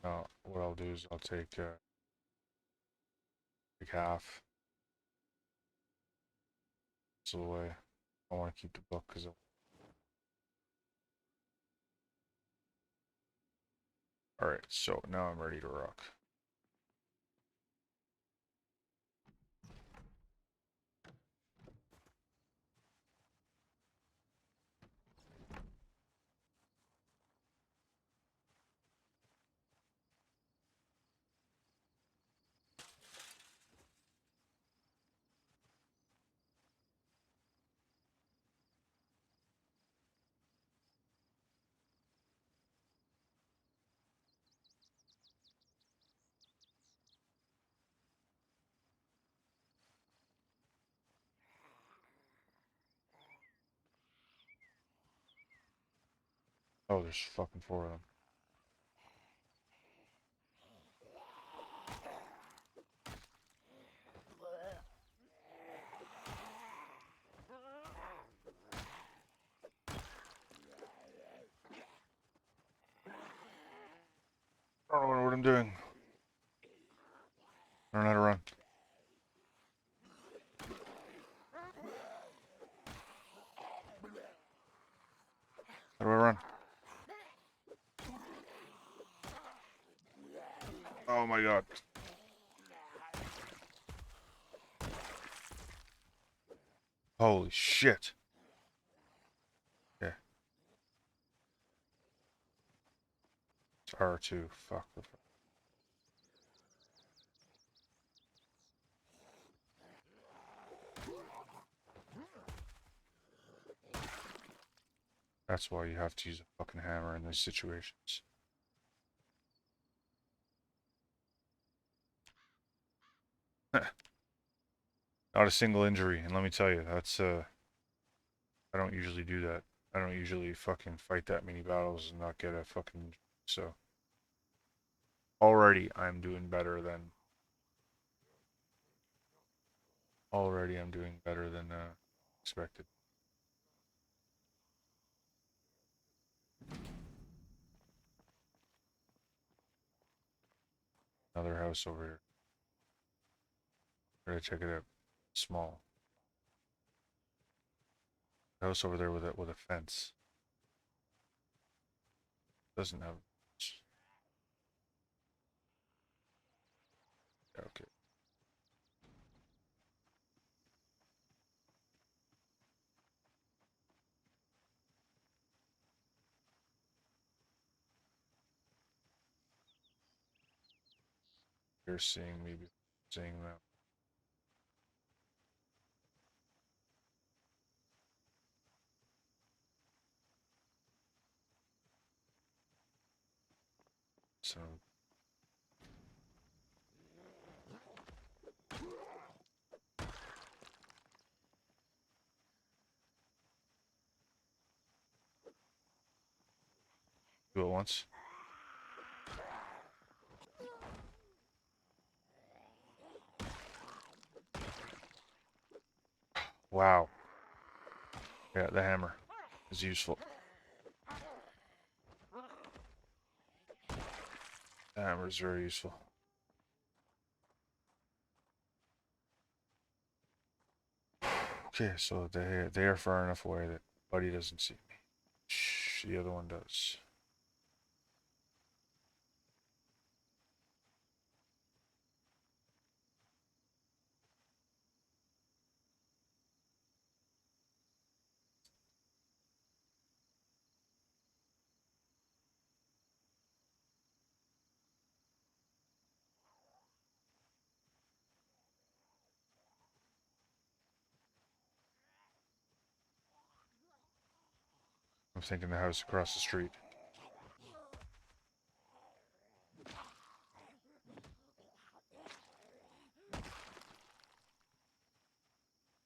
Now, what I'll do is I'll take half. So away. I want to keep the book because alright, so now I'm ready to rock. Oh, there's fucking 4 of them. I don't know what I'm doing. I don't know how to run. How do I run? Oh my god. Holy shit. Yeah. It's R2. Fuck. That's why you have to use a fucking hammer in these situations. Not a single injury, and let me tell you, that's I don't usually do that. I don't usually fucking fight that many battles and not get a fucking so already I'm doing better than expected. Another house over here. Gotta check it out. Small. House over there with a fence. Doesn't have. Yeah, okay. You're seeing me seeing them. So do it once. Wow. Yeah, the hammer is useful. hammer is very useful. Okay, so they are far enough away that Buddy doesn't see me. Shh, the other one does. I'm thinking the house across the street.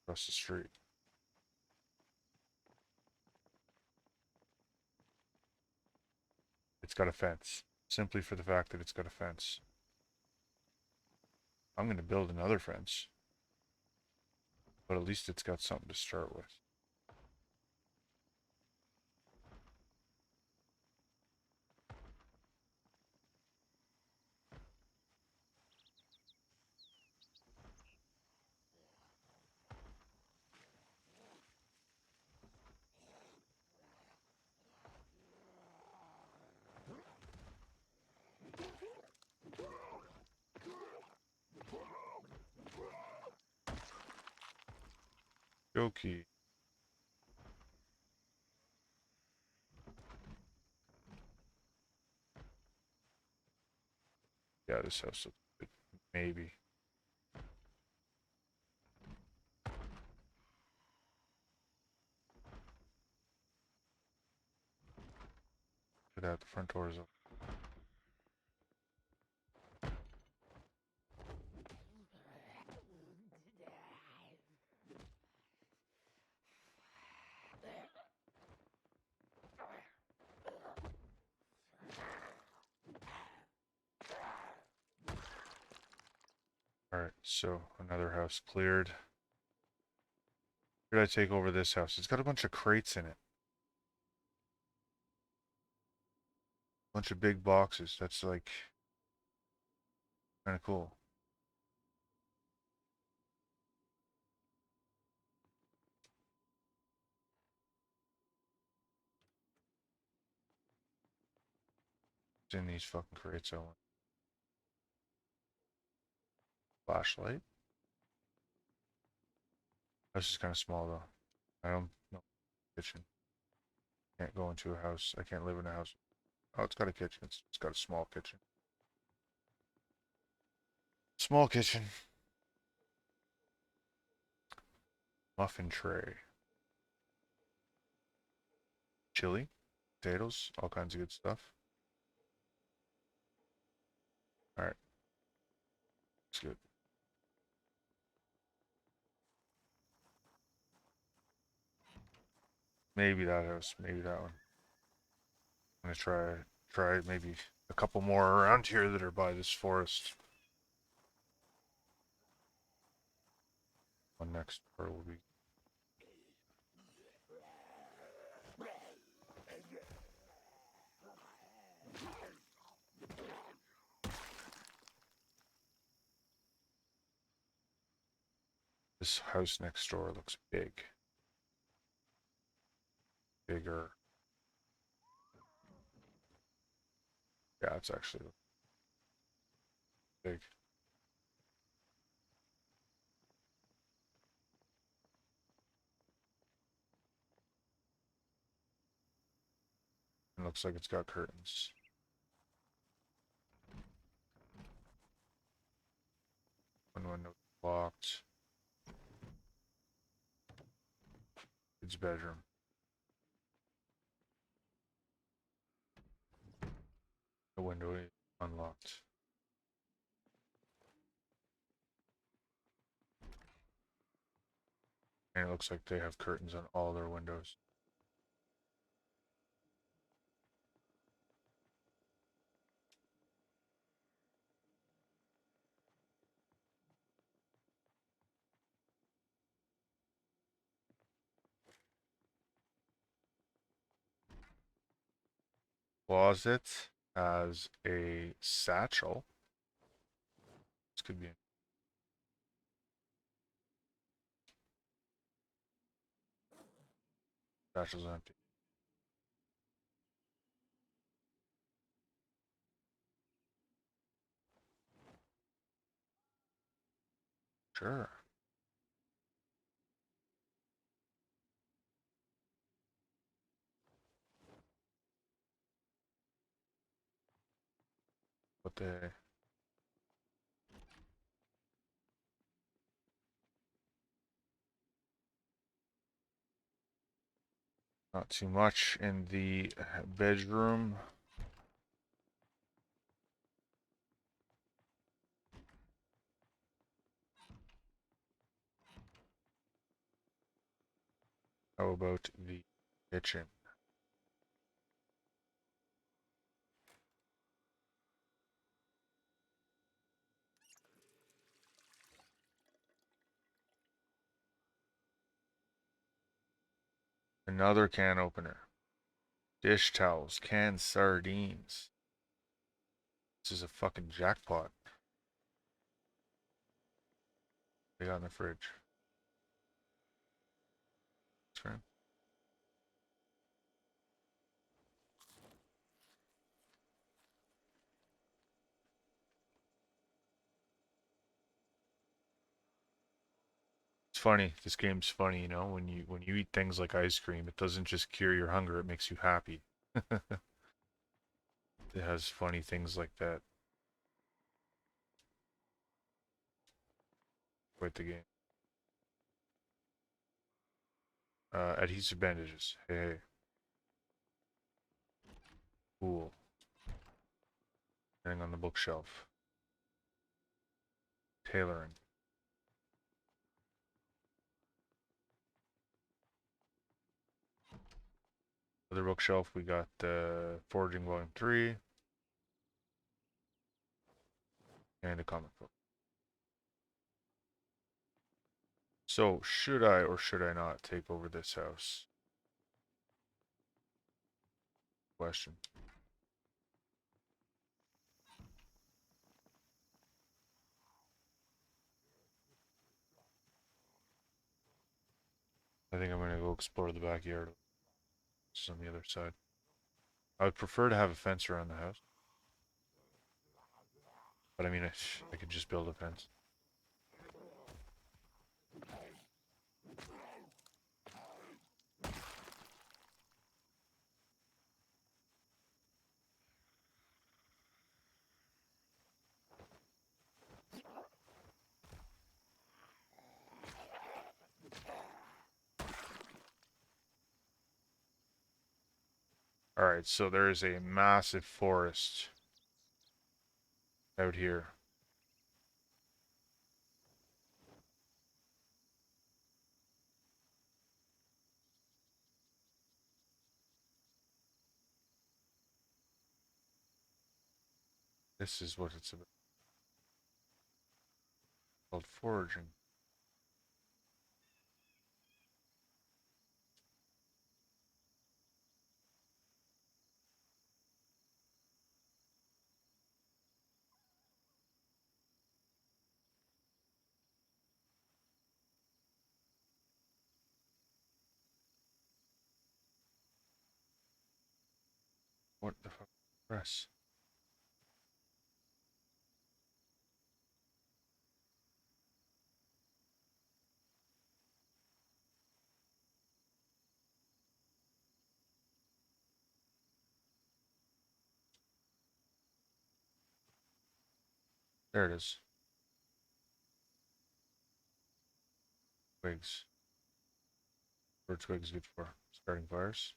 Across the street. It's got a fence. Simply for the fact that it's got a fence. I'm going to build another fence. But at least it's got something to start with. Yoki. Yeah, this house looks good. Maybe. Look at that, the front door is open. Alright, so another house cleared. Where did I take over this house? It's got a bunch of crates in it. Bunch of big boxes. That's like kind of cool. It's in these fucking crates. I want flashlight. House is kind of small though. I don't know. Kitchen. Can't go into a house. I can't live in a house. Oh, it's got a kitchen. It's got a small kitchen. Small kitchen. Muffin tray. Chili. Potatoes. All kinds of good stuff. Alright. It's good. Maybe that house. Maybe that one. I'm gonna try maybe a couple more around here that are by this forest. One next door will be. This house next door looks big. Bigger. Yeah, it's actually big. It looks like it's got curtains. One window locked. It's bedroom. The window is unlocked. And it looks like they have curtains on all their windows. Closet. as a satchel. This could be satchel's empty. Sure. What the not too much in the bedroom. How about the kitchen? Another can opener. Dish towels, canned sardines. This is a fucking jackpot. They got in the fridge. That's right. It's funny. This game's funny, you know, when you eat things like ice cream, it doesn't just cure your hunger, it makes you happy. It has funny things like that. Quite the game. Adhesive bandages. Hey, hey. Cool. Hanging on the bookshelf. Tailoring. Other bookshelf, we got Foraging Volume 3 and a comic book. So, should I or should I not take over this house? Question. I think I'm gonna go explore the backyard. It's on the other side. I would prefer to have a fence around the house. But I mean, I could just build a fence. Alright, so there is a massive forest out here. This is what it's about. Called foraging. What the fuck? Press. There it is. Twigs. What are twigs good for? Starting fires?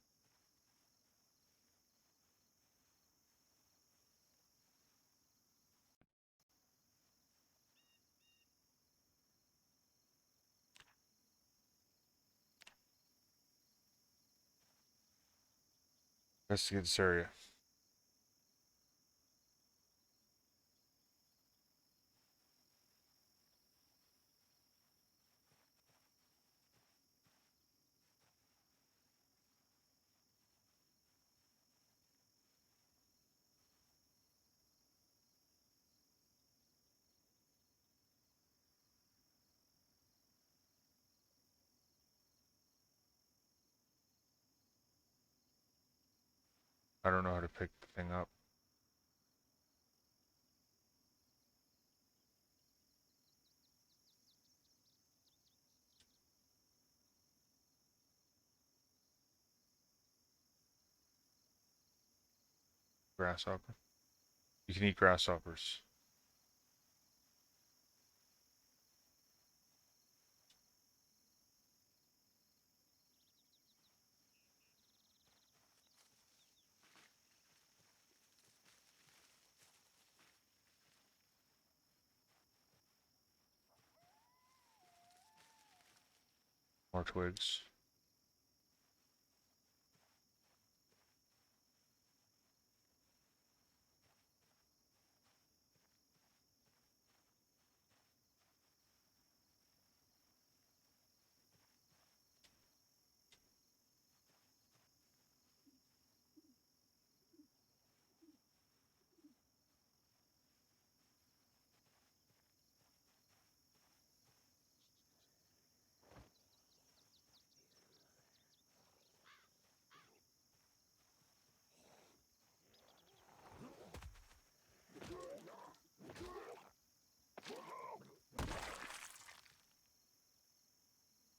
Investigate this area. I don't know how to pick the thing up. Grasshopper. You can eat grasshoppers. More twigs.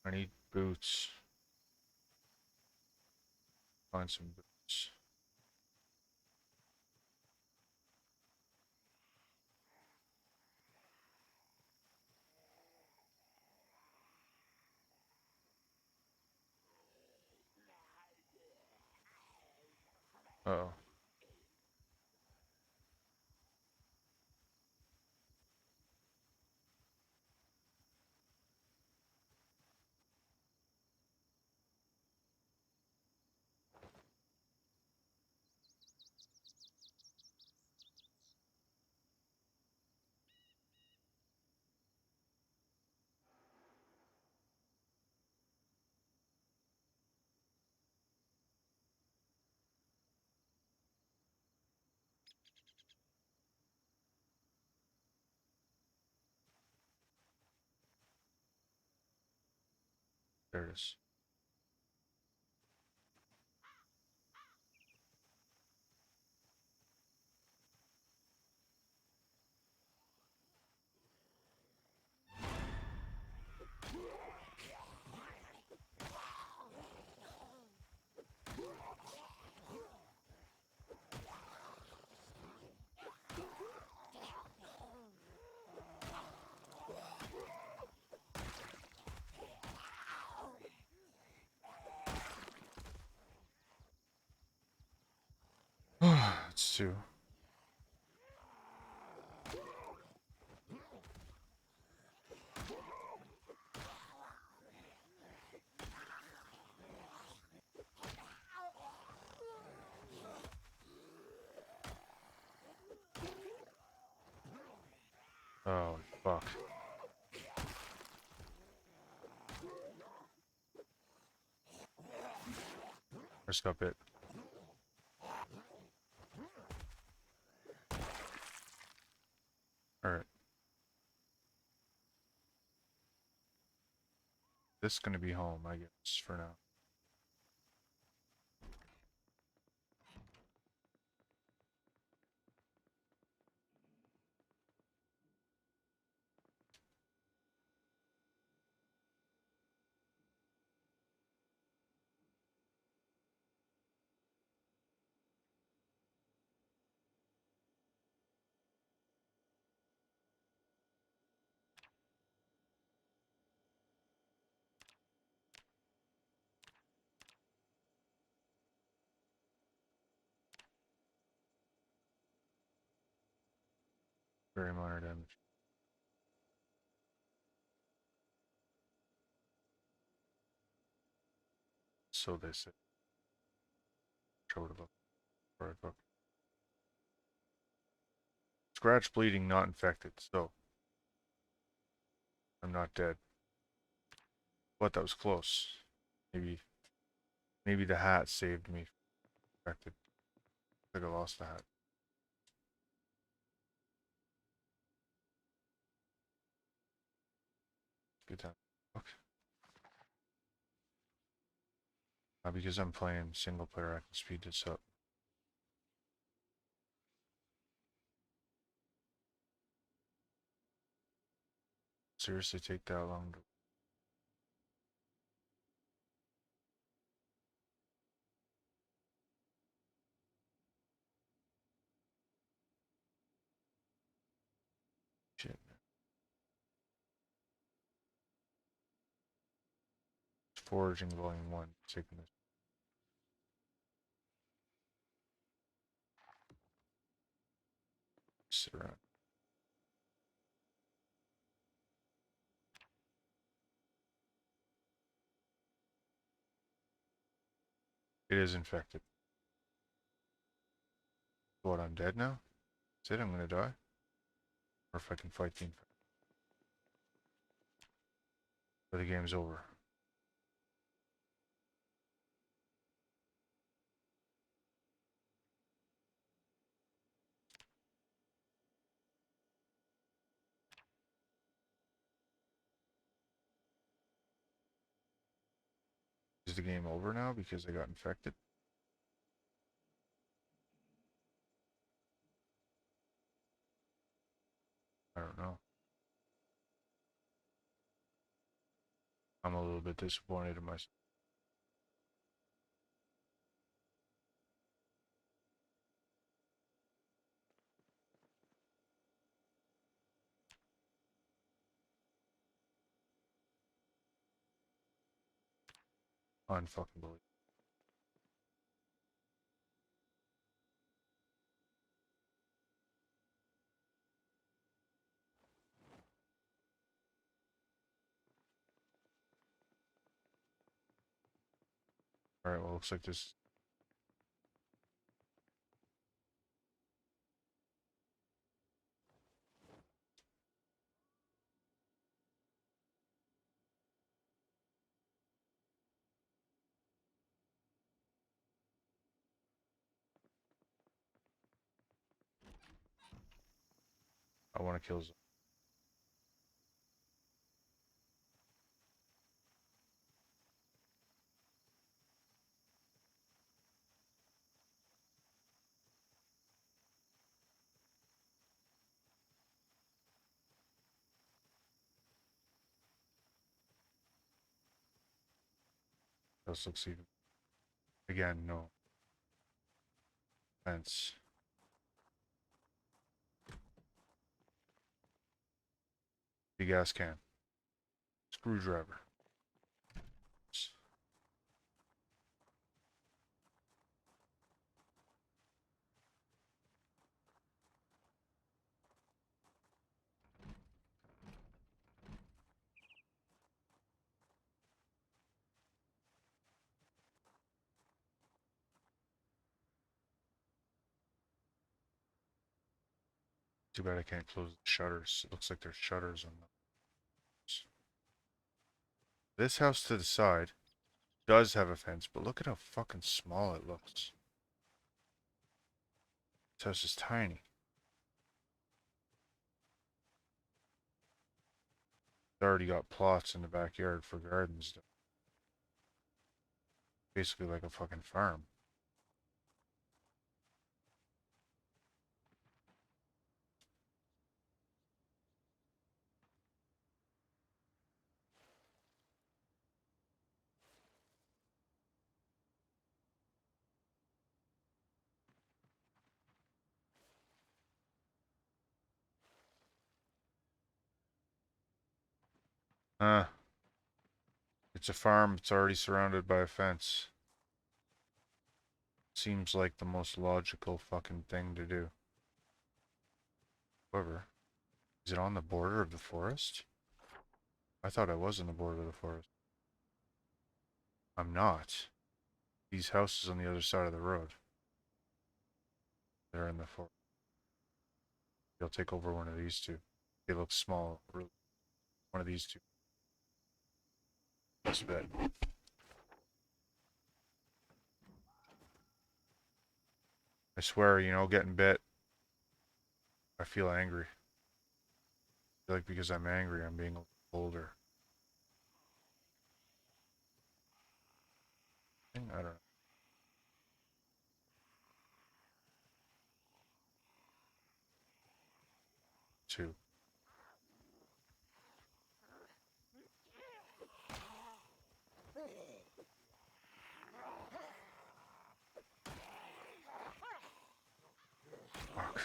I need boots. Find some boots. Uh-oh. There it is. It's two. Oh, fuck. I just got bit. Alright. This is gonna be home, I guess, for now. Very minor damage. So they say. Showed about. Alright, fuck. Scratch bleeding, not infected, so I'm not dead. But that was close. Maybe the hat saved me from infected. I think I lost the hat. Good time. Okay. Because I'm playing single player, I can speed this up. seriously take that long to... Shit, man. Foraging Volume 1. Taking this. Sit around. It is infected. What, I'm dead now? That's it, I'm gonna die? Or if I can fight the infected. Or the game's over. Is the game over now because I got infected? I don't know. I'm a little bit disappointed in myself. Unfucking believable. Alright, well, looks like this... I want to kill Zomboid. This looks even... Again, no. Fence. Big ass can. Screwdriver. Too bad I can't close the shutters. It looks like there's shutters on them. This house to the side does have a fence, but look at how fucking small it looks. This house is tiny. It's already got plots in the backyard for gardens. Basically like a fucking farm. It's a farm. It's already surrounded by a fence. Seems like the most logical fucking thing to do. However, is it on the border of the forest? I thought I was on the border of the forest. I'm not. These houses on the other side of the road. They're in the forest. They'll take over one of these two. They look small. Really. One of these two. That's bad. I swear, you know, getting bit, I feel angry. I feel like because I'm angry, I'm being older. I don't know. Two. Fuck.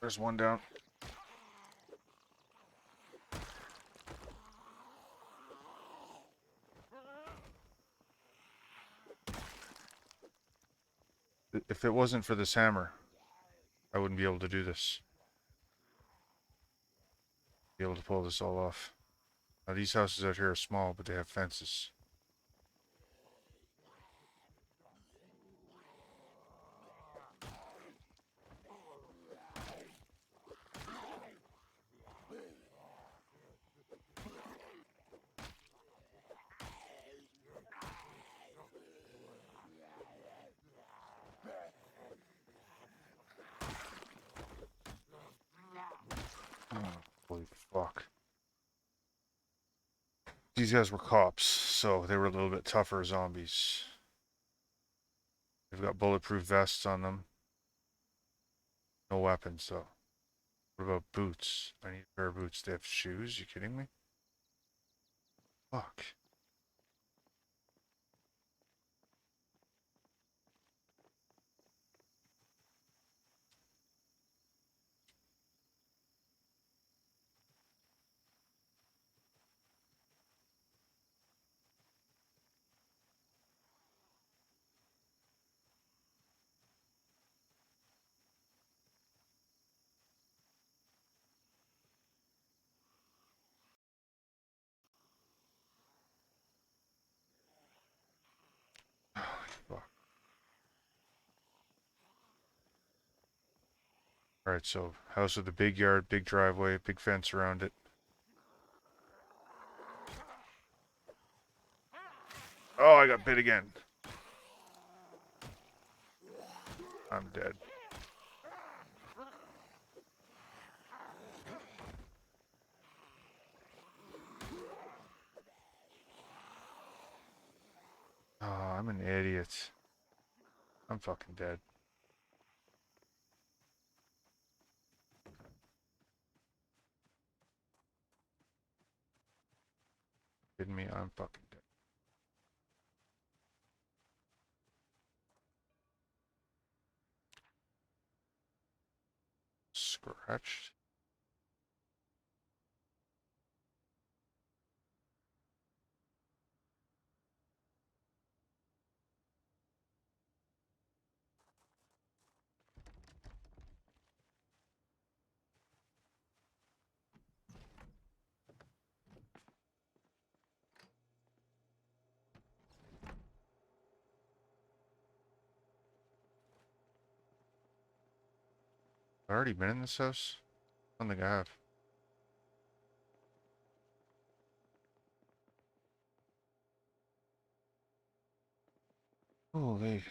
There's one down. If it wasn't for this hammer, I wouldn't be able to do this. Be able to pull this all off. Now these houses out here are small, but they have fences. Oh, holy fuck. These guys were cops, so they were a little bit tougher zombies. They've got bulletproof vests on them. No weapons, though. What about boots? I need a pair of boots. They have shoes? You kidding me? Fuck. Fuck. Alright, so house with a big yard, big driveway, big fence around it. Oh, I got bit again. I'm dead. Oh, I'm an idiot. I'm fucking dead. Kidding me? I'm fucking dead. Scratched? I've already been in this house? I don't think I have. Holy.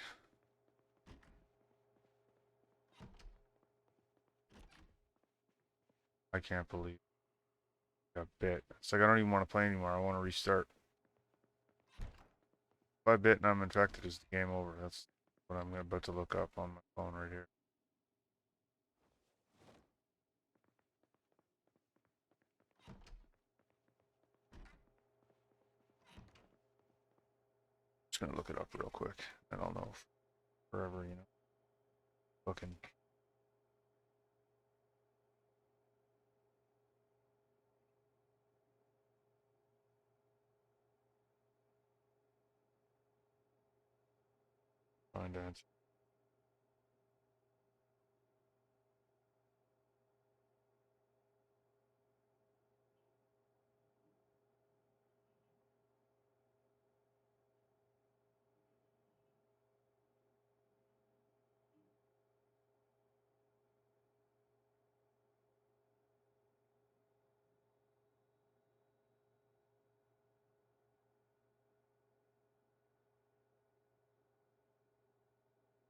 I can't believe I got bit. It's like I don't even want to play anymore. I want to restart. If I bit and I'm infected, is the game over? That's what I'm about to look up on my phone right here. Just gonna look it up real quick. I don't know. Forever, you know. Looking. Find answer.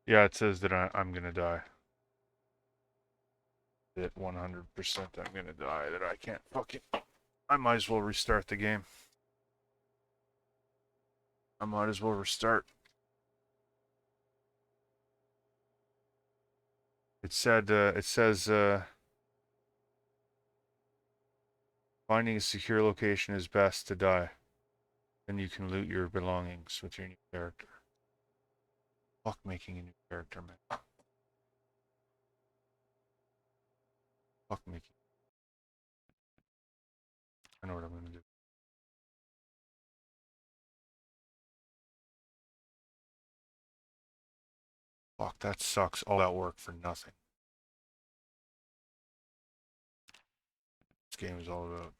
Yeah, it says that I'm gonna die. That 100% I'm gonna die. That I can't fucking. I might as well restart the game. I might as well restart. It said, it says, finding a secure location is best to die. Then you can loot your belongings with your new character. Fuck making a new character, man. Fuck making. I know what I'm gonna do. Fuck, that sucks. All that work for nothing. This game is all about.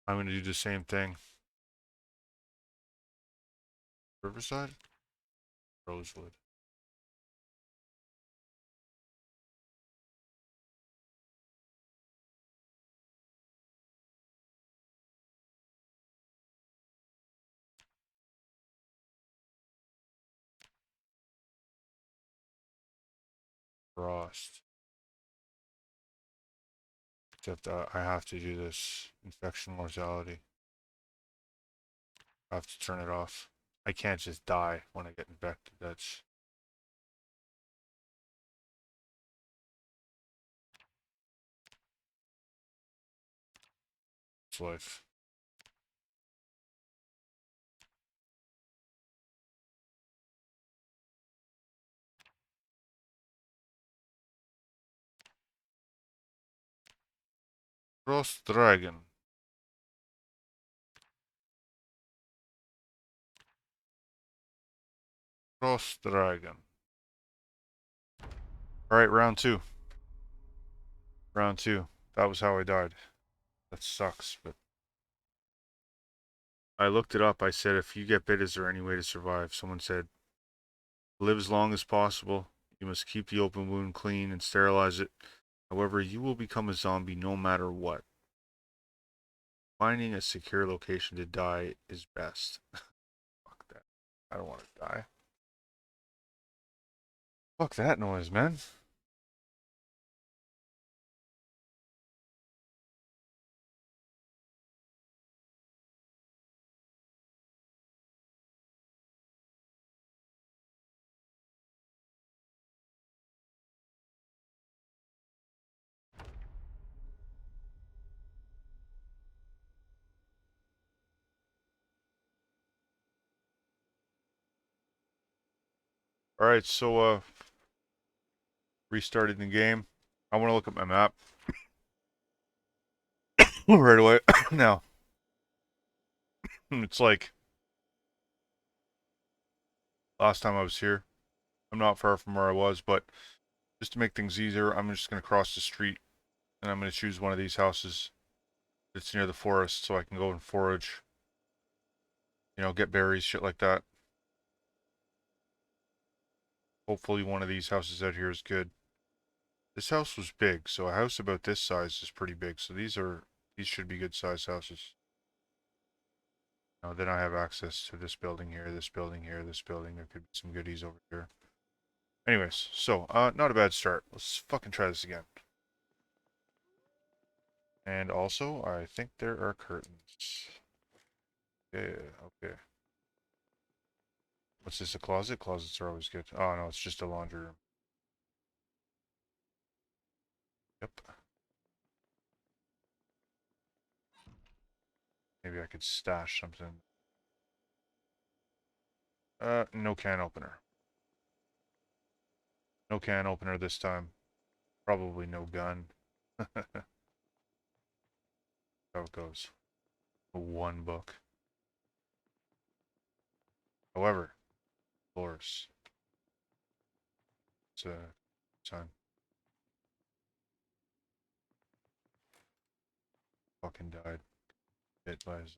I'm gonna do the same thing. Riverside? Rosewood. Frost. Except I have to do this. Infection mortality. I have to turn it off. I can't just die when I get infected. That's life. FrostDragon. FrostDragon. Alright, round two. Round two. That was how I died. That sucks, but I looked it up. I said, if you get bit, is there any way to survive? Someone said, live as long as possible. You must keep the open wound clean and sterilize it. However, you will become a zombie no matter what. Finding a secure location to die is best. Fuck that. I don't want to die. Fuck that noise, man. Alright, so, restarting the game. I want to look at my map right away. Now, it's like last time I was here. I'm not far from where I was, but just to make things easier, I'm just going to cross the street and I'm going to choose one of these houses that's near the forest so I can go and forage, you know, get berries, shit like that. Hopefully one of these houses out here is good. This house was big, so a house about this size is pretty big. So these should be good sized houses. Now then I have access to this building here, this building here, this building. There could be some goodies over here. Anyways, so not a bad start. Let's fucking try this again. And also, I think there are curtains. Yeah, okay. What's this, a closet? Closets are always good. Oh no, it's just a laundry room. Yep. Maybe I could stash something. No can opener. No can opener this time. Probably no gun. How it goes. One book. However, floors. It's a sign. Fucking died. Hit by his.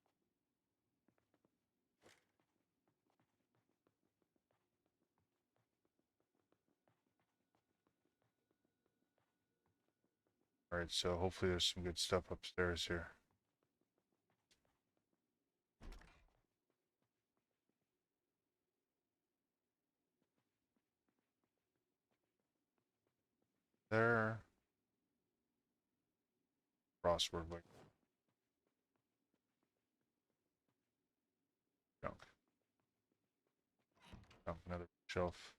Alright, so hopefully there's some good stuff upstairs here. There. Crossword like junk. Junk, another shelf.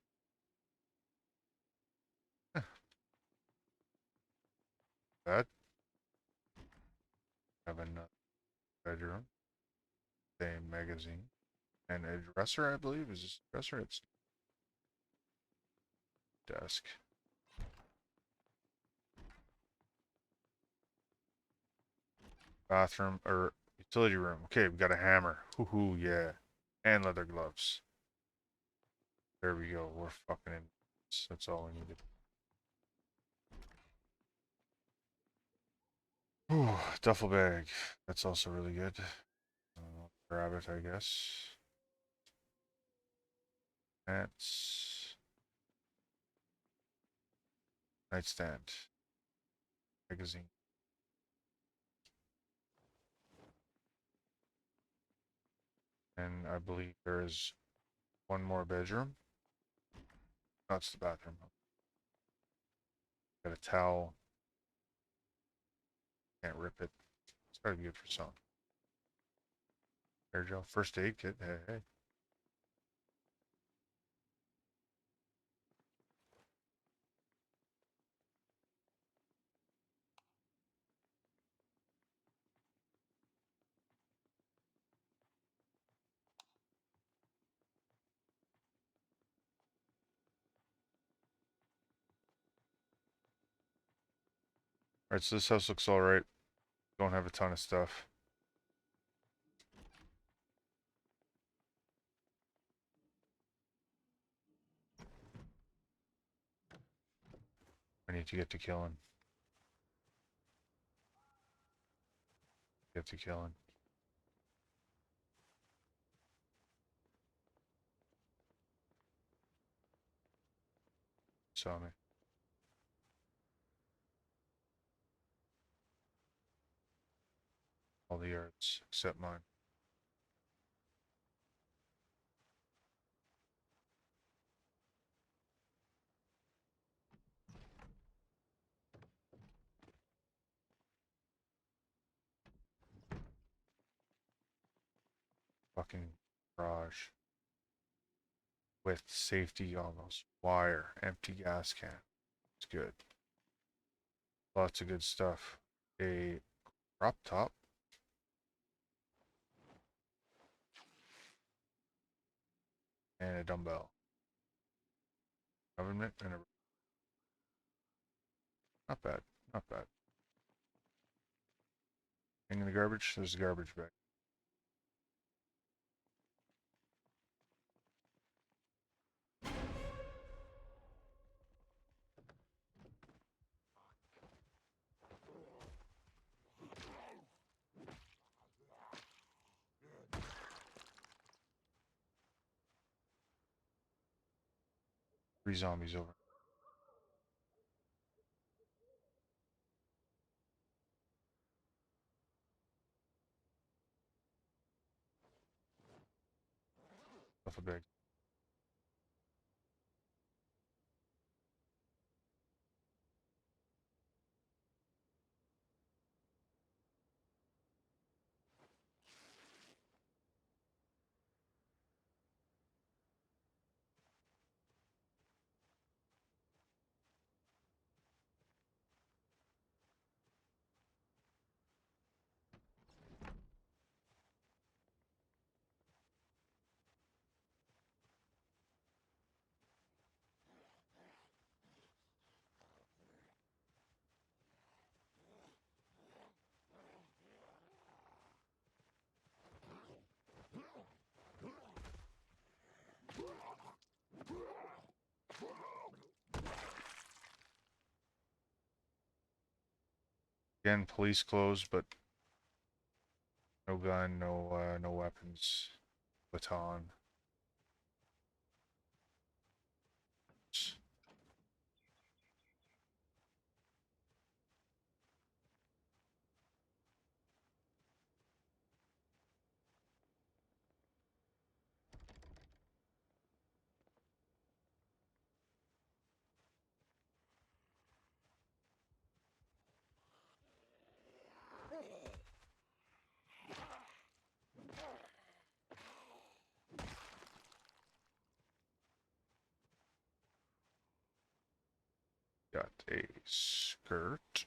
bad. Have another bedroom, a magazine, and a dresser, I believe. Is this a dresser? It's desk. Bathroom, or utility room. Okay, we got a hammer. Hoo-hoo, yeah. And leather gloves. There we go. We're fucking in. That's all we needed. Ooh, duffel bag. That's also really good. Grab it, I guess. That's nightstand. Magazine. And I believe there is one more bedroom. That's the bathroom. Got a towel. Can't rip it. It's gotta be good for some. There you go. First aid kit. Hey, hey. Alright, so this house looks alright. Don't have a ton of stuff. I need to get to killing. Get to killing. Saw me. All the yards except mine. Fucking garage. With safety goggles. Wire. Empty gas can. It's good. Lots of good stuff. A crop top. And a dumbbell. Oven mitt and a... Not bad. Not bad. Hang in the garbage. There's a garbage bag. Three zombies over. Off a bag. Again, police clothes, but no gun, no weapons. Baton. Got a skirt.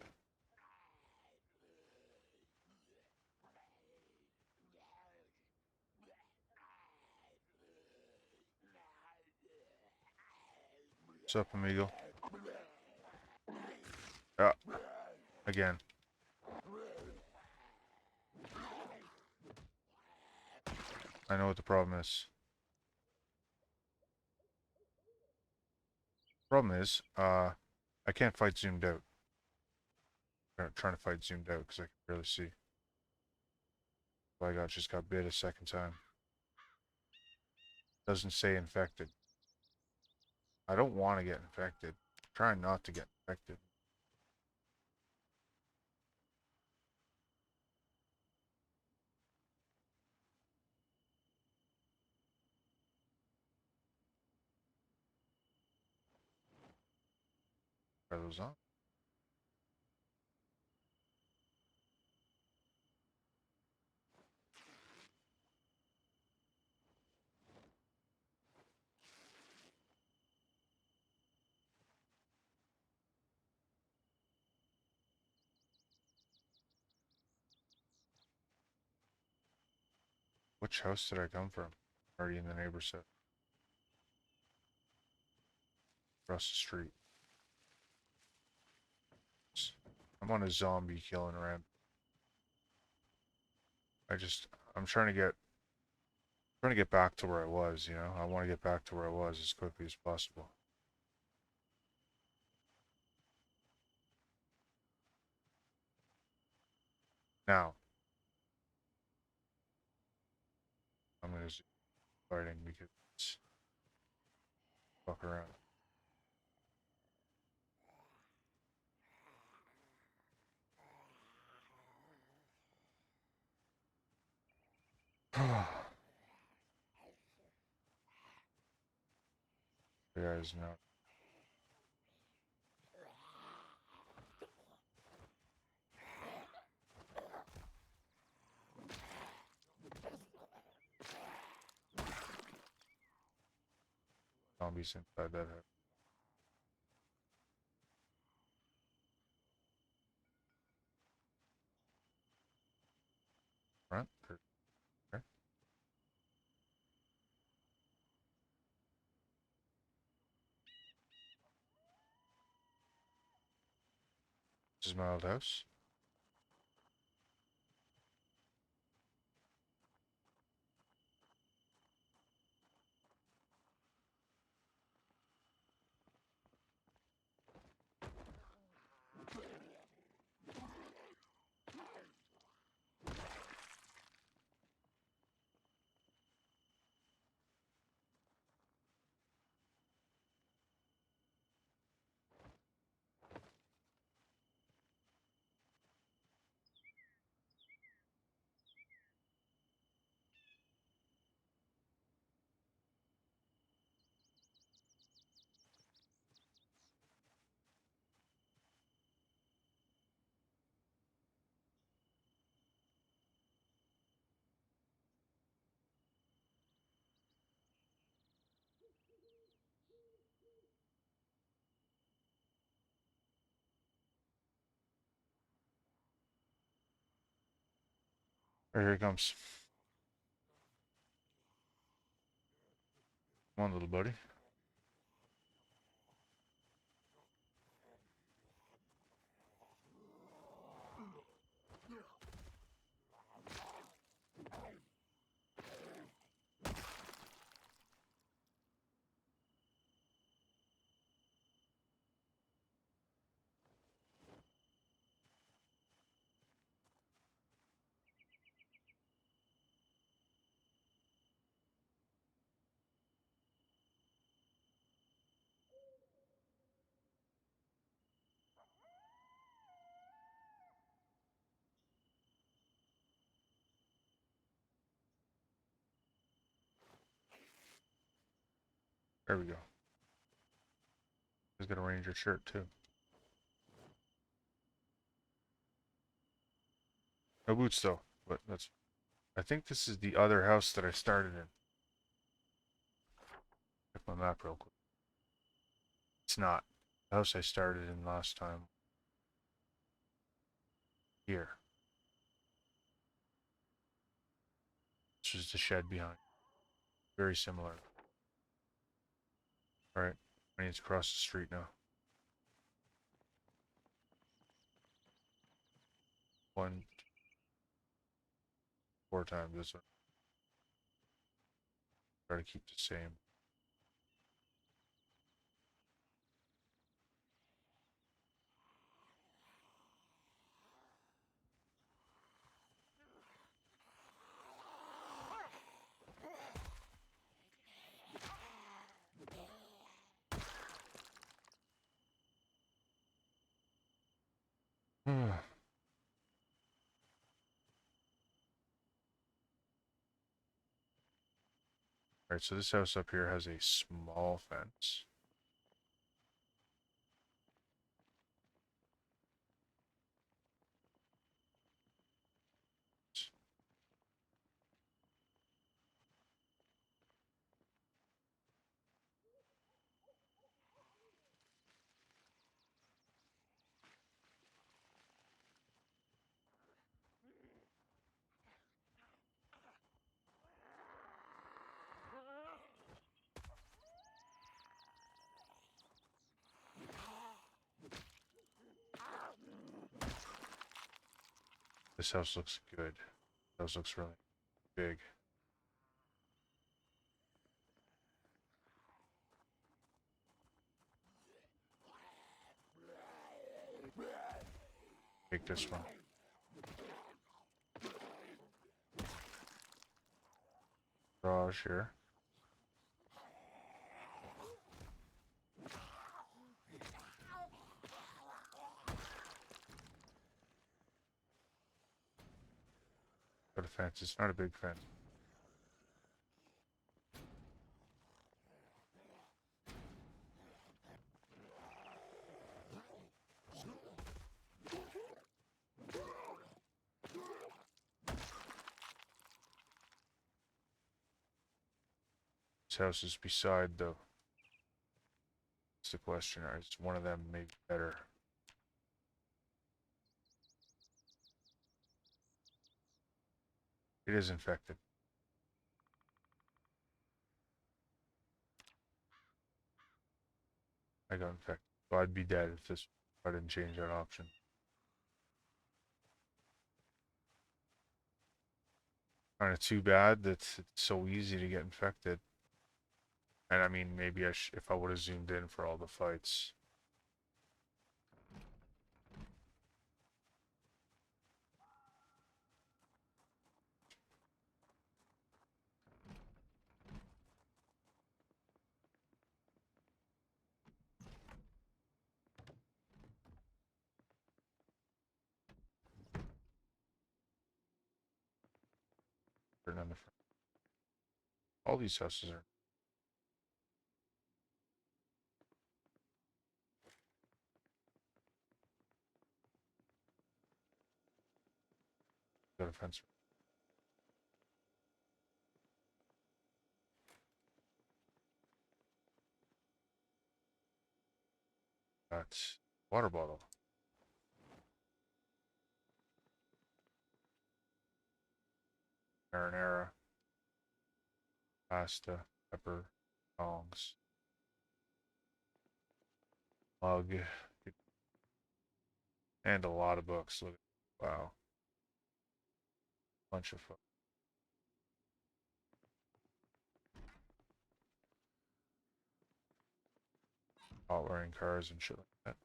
What's up, amigo? Ah, again. I know what the problem is. Problem is, I can't fight zoomed out. I'm trying to fight zoomed out because I can barely see. Oh my god, just got bit a second time. Doesn't say infected. I don't want to get infected. I'm trying not to get infected. Try those on. Which house did I come from? Already in the neighbor set. Across the street. I'm on a zombie killing ramp. I'm trying to get back to where I was, you know? I want to get back to where I was as quickly as possible. Now, I'm going to fighting because it's fuck around. The guy's not. Zombies inside that house. Front? Okay. This is my old house. Right, here he comes. Come on, little buddy. There we go. He's got a ranger shirt too. No boots though, but that's. I think this is the other house that I started in. Check my map real quick. It's not. The house I started in last time. Here. This is the shed behind. Very similar. Alright. I need to cross the street now. 4 times this one. Try to keep the same. Alright, so this house up here has a small fence. This house looks good. This house looks really big. Take this one. Garage here. Got a fence. It's not a big fence. This house is beside though. That's the question. Is one of them maybe better? It is infected. I got infected. So I'd be dead if I didn't change that option. Kind of too bad that it's so easy to get infected. And I mean, maybe if I would have zoomed in for all the fights. On the front. All these houses are. Got a fence. Got water bottle. Marinara. Pasta. Pepper. Tongs. Mug. And a lot of books. Look. Wow. Bunch of fun. Hot wiring cars and shit like that.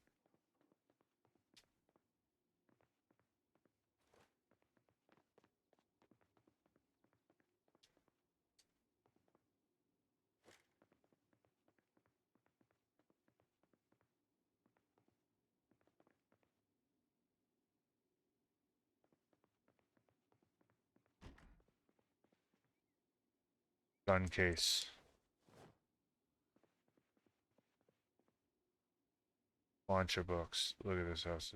Gun case. Bunch of books. Look at this house.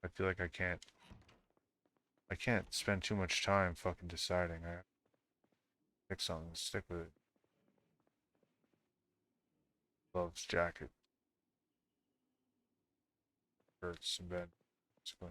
I feel like I can't spend too much time fucking deciding. I have to pick something, stick with it. Gloves, jacket, shirts, and bed. Basically.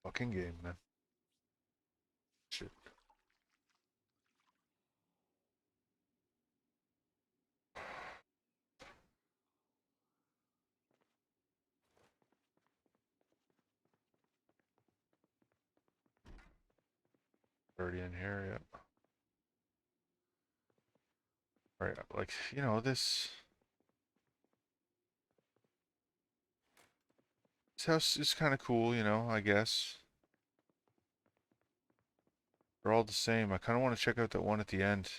Fucking game, man. Shit. Already in here, yeah. Right, like, you know, this house is kind of cool, you know, I guess. They're all the same. I kind of want to check out that one at the end.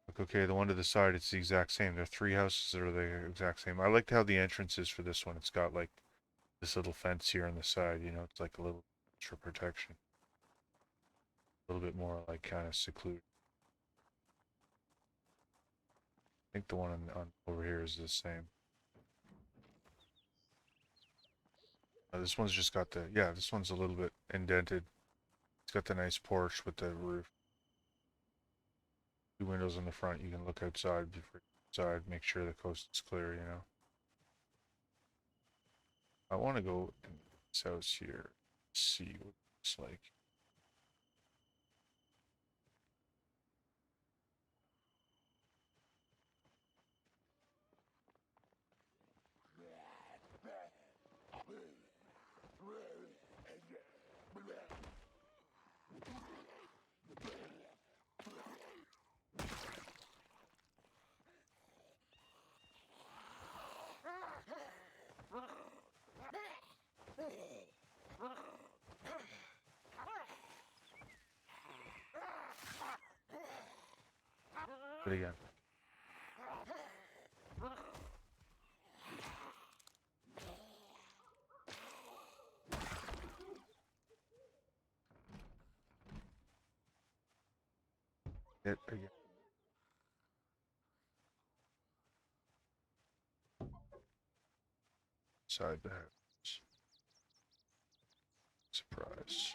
Like, okay, the one to the side, it's the exact same. There are three houses that are the exact same. I liked how the entrance is for this one. It's got, like, this little fence here on the side, you know, it's like a little extra protection. A little bit more, like, kind of secluded. I think the one on over here is the same. This one's just got the, yeah, this one's a little bit indented. It's got the nice porch with the roof. Two windows in the front. You can look outside before you outside, make sure the coast is clear, you know. I want to go in this house here, see what it's like. But again, it again. Inside the house. Surprise.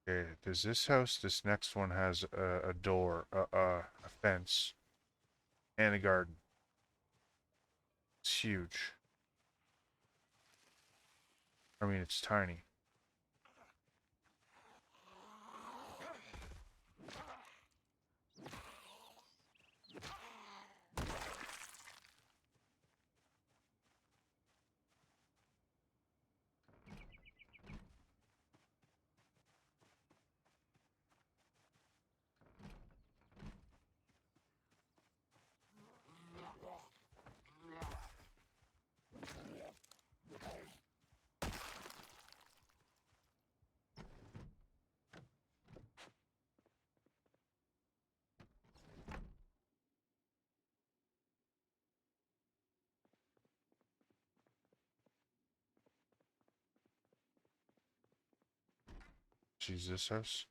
Okay, there's this house. This next one has a door, a fence, and a garden. It's huge. I mean, it's tiny. She's this house.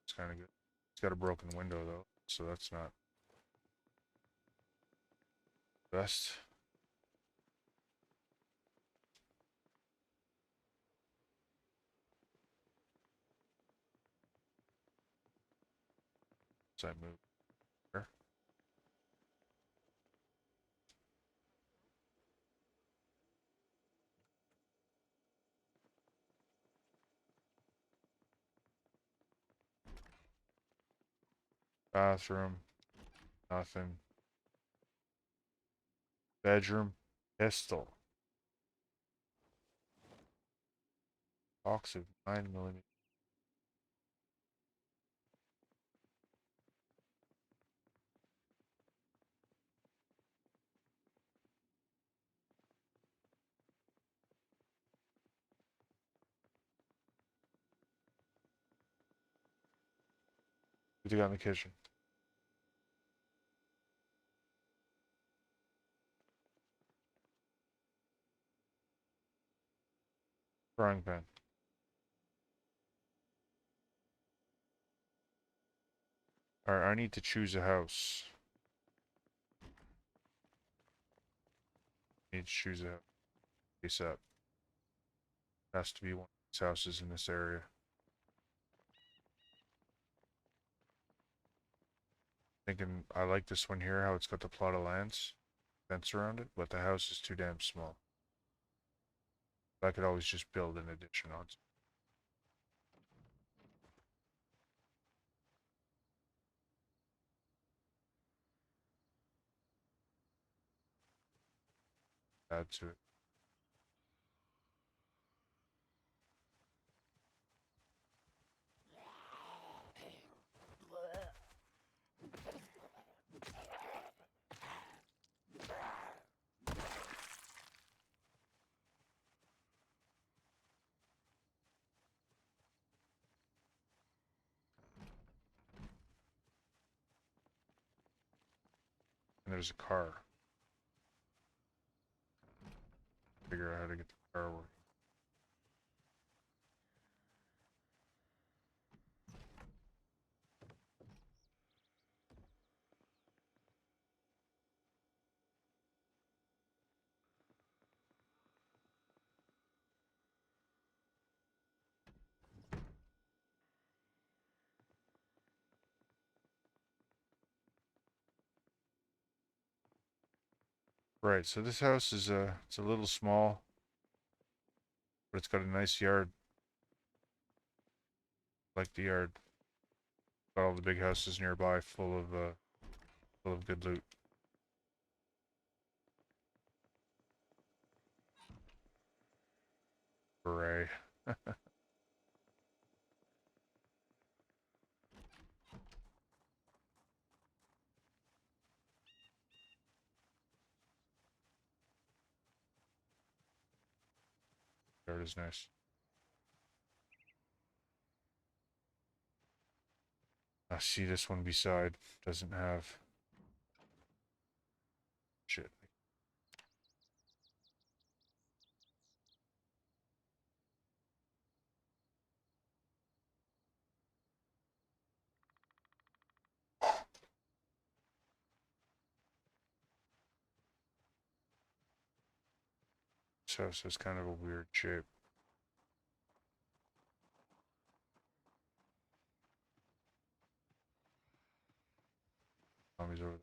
It's kind of good. It's got a broken window though, so that's not best. So I move here. Bathroom, nothing. Bedroom, pistol. Box of 9mm. What do you got in the kitchen? Frying pan. Alright, I need to choose a house. I need to choose a house. ASAP. Has to be one of these houses in this area. Thinking I like this one here, how it's got the plot of lands, fence around it, but the house is too damn small. I could always just build an addition on. Add to it. And there's a car. Figure out how to get the car working. Right, so this house is it's a little small, but it's got a nice yard. Like the yard. Got all the big houses nearby full of good loot. Hooray. Yard is nice. I see this one beside doesn't have shit. This house has kind of a weird shape. Zombies over there.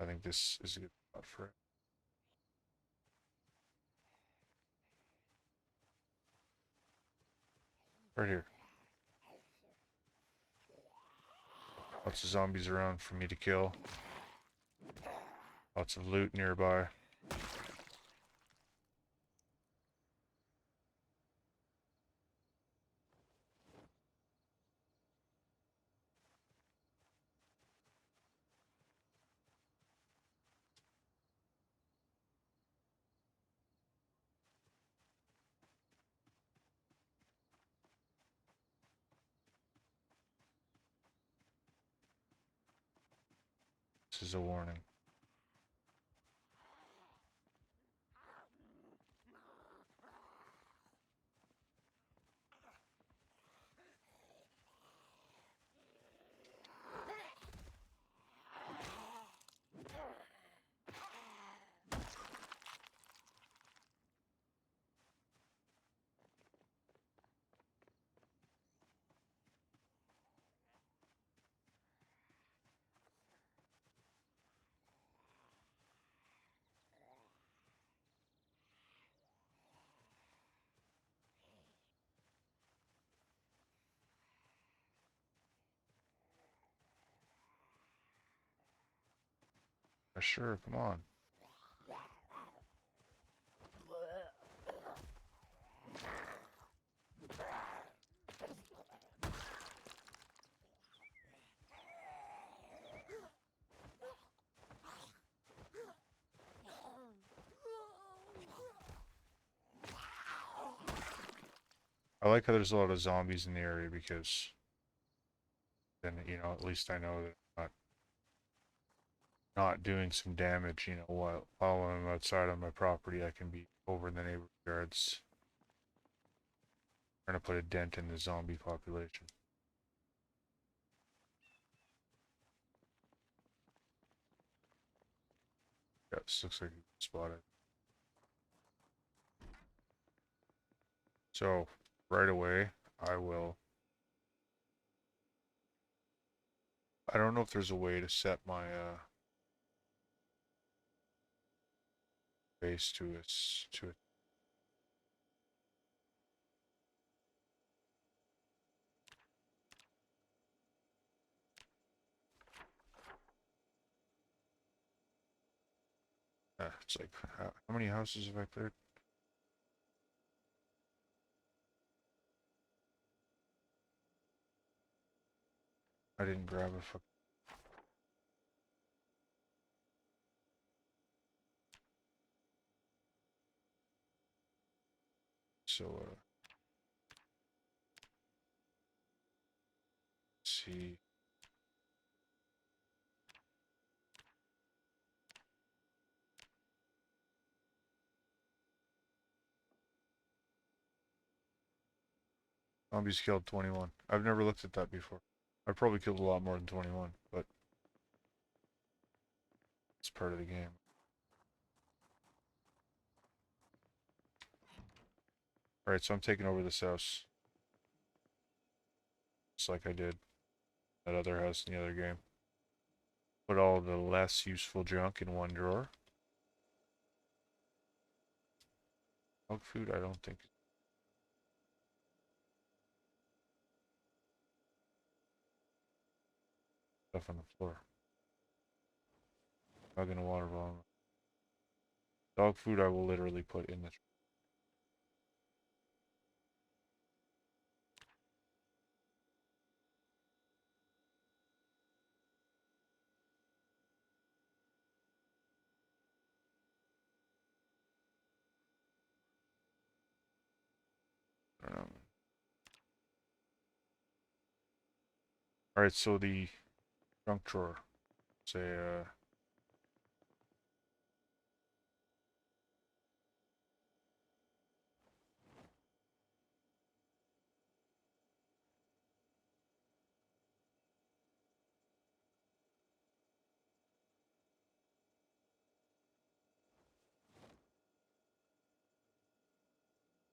I think this is a good spot for it. Right here. Lots of zombies around for me to kill. Lots of loot nearby. This is a warning. Sure, come on. I like how there's a lot of zombies in the area because then, you know, at least I know that I'm not doing some damage, you know, while I'm outside on my property, I can be over in the neighborhood yards trying to put a dent in the zombie population. Yeah, this looks like a good spot. So right away, I will. I don't know if there's a way to set my base to it. It's like how many houses have I cleared? I didn't grab a fuck. So let's see. Zombies killed 21. I've never looked at that before. I probably killed a lot more than 21, but it's part of the game. Alright, so I'm taking over this house. Just like I did that other house in the other game. Put all the less useful junk in one drawer. Dog food, I don't think. Stuff on the floor. Dog in a water bottle. Dog food I will literally put in the Alright, so the junk drawer. Say,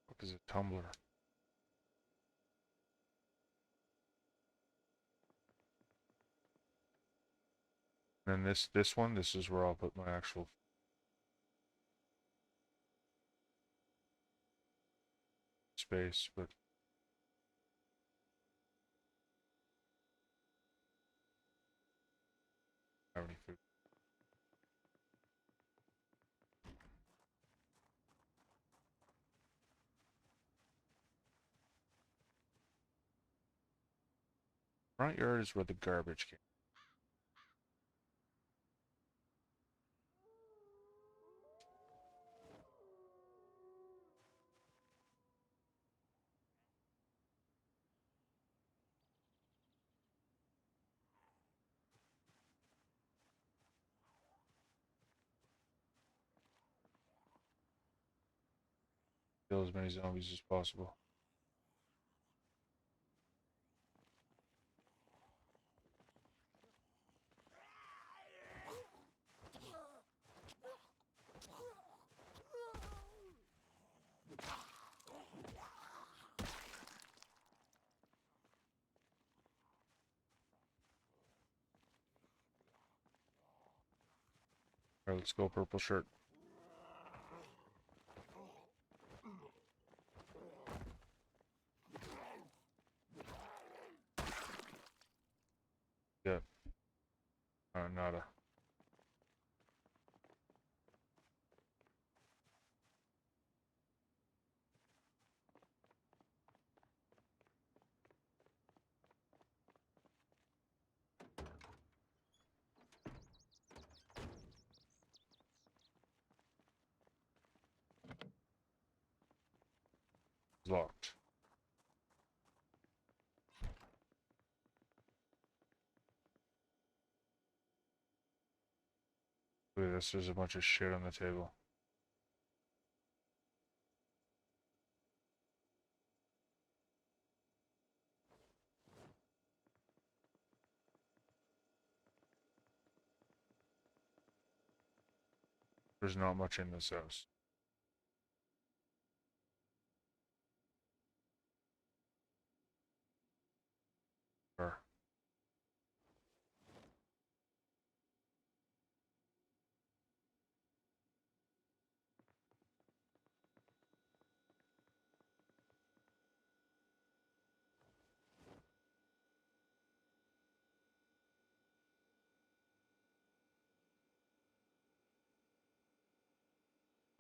what is it? Tumbler. And then this one, this is where I'll put my actual space, but I don't have any food. Front yard is where the garbage came. Kill as many zombies as possible. Alright, let's go purple shirt. Yeah. Nada. Locked. Look at this, there's a bunch of shit on the table. There's not much in this house.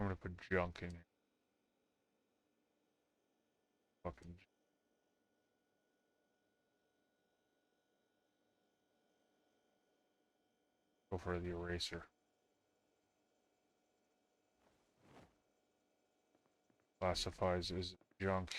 I'm gonna put junk in here. Fucking. Go for the eraser. Classifies as junk.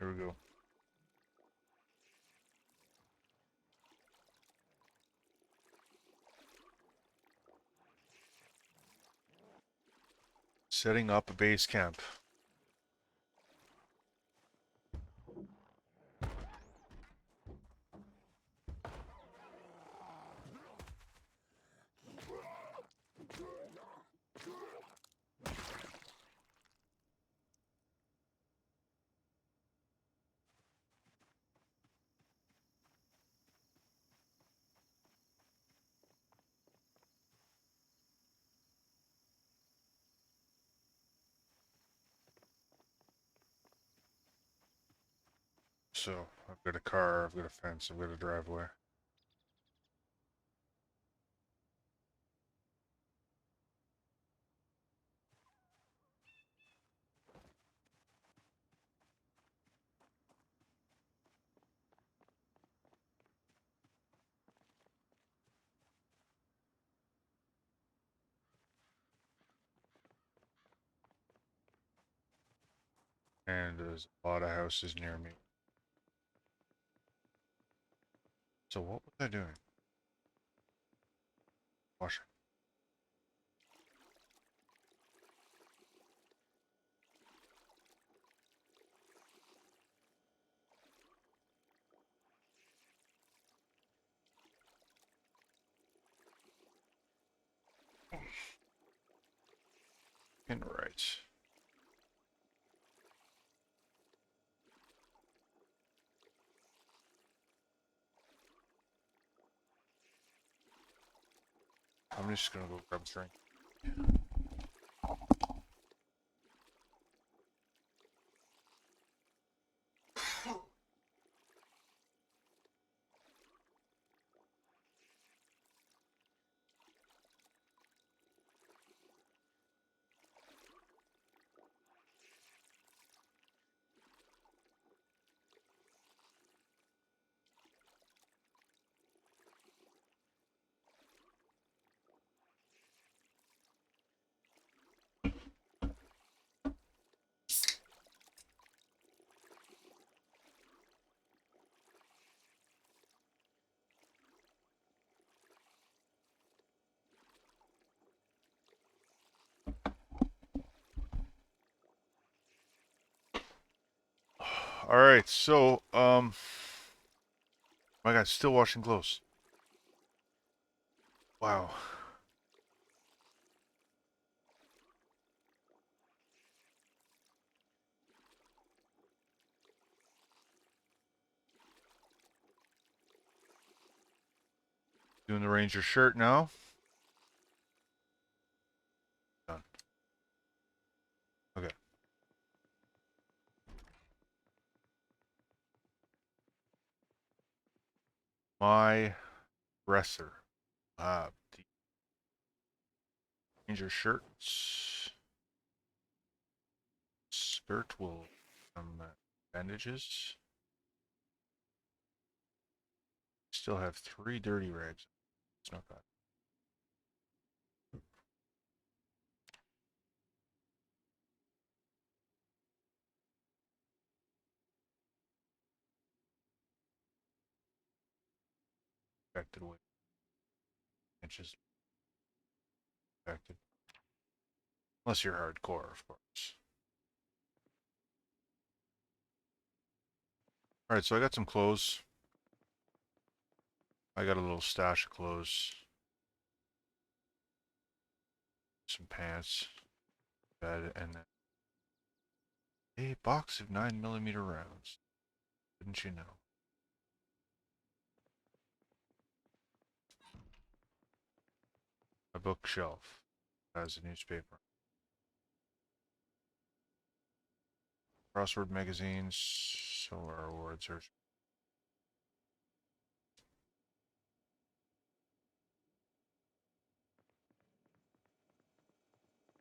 Here we go. Setting up a base camp. So, I've got a car, I've got a fence, I've got a driveway. And there's a lot of houses near me. So what was I doing? Washing. And right. I'm just gonna go grab a drink. Alright, so, my God, still washing clothes. Wow. Doing the ranger shirt now. Done. Okay. My dresser. The ranger shirts. Skirt will some bandages. Still have 3 dirty rags. It's not bad. Affected weight. Inches affected. Unless you're hardcore, of course. Alright, so I got some clothes. I got a little stash of clothes. Some pants. Bed, and then a box of 9mm rounds. Didn't you know? A bookshelf has a newspaper. Crossword magazines. So our word search.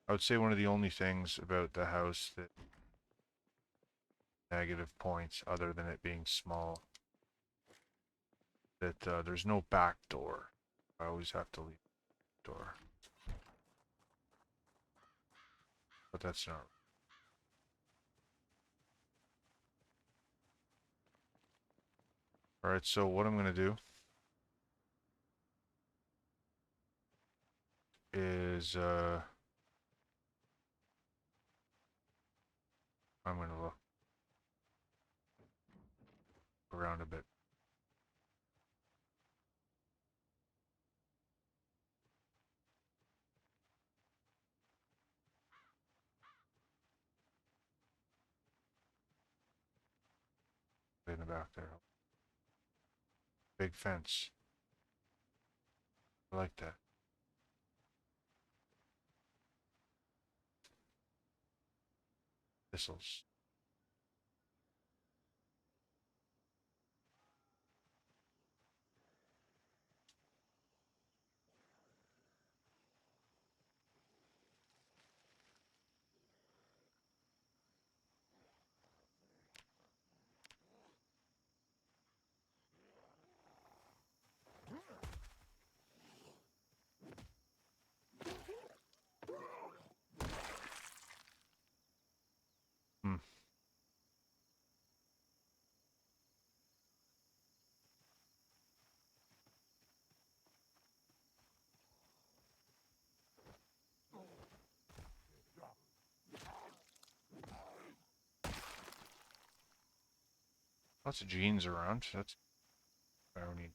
I would say one of the only things about the house that negative points, other than it being small, that there's no back door. I always have to leave the door. But that's not. Alright, so what I'm going to do is I'm going to look around a bit. In the back there. Big fence. I like that. Thistles. Hmm. Lots of jeans around. That's I don't need.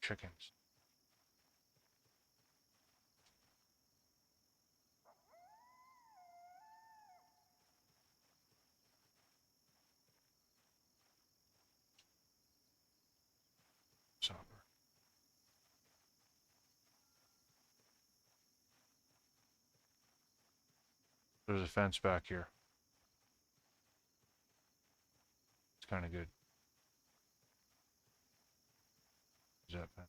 Chickens. Somber. There's a fence back here. It's kind of good. Is that fence?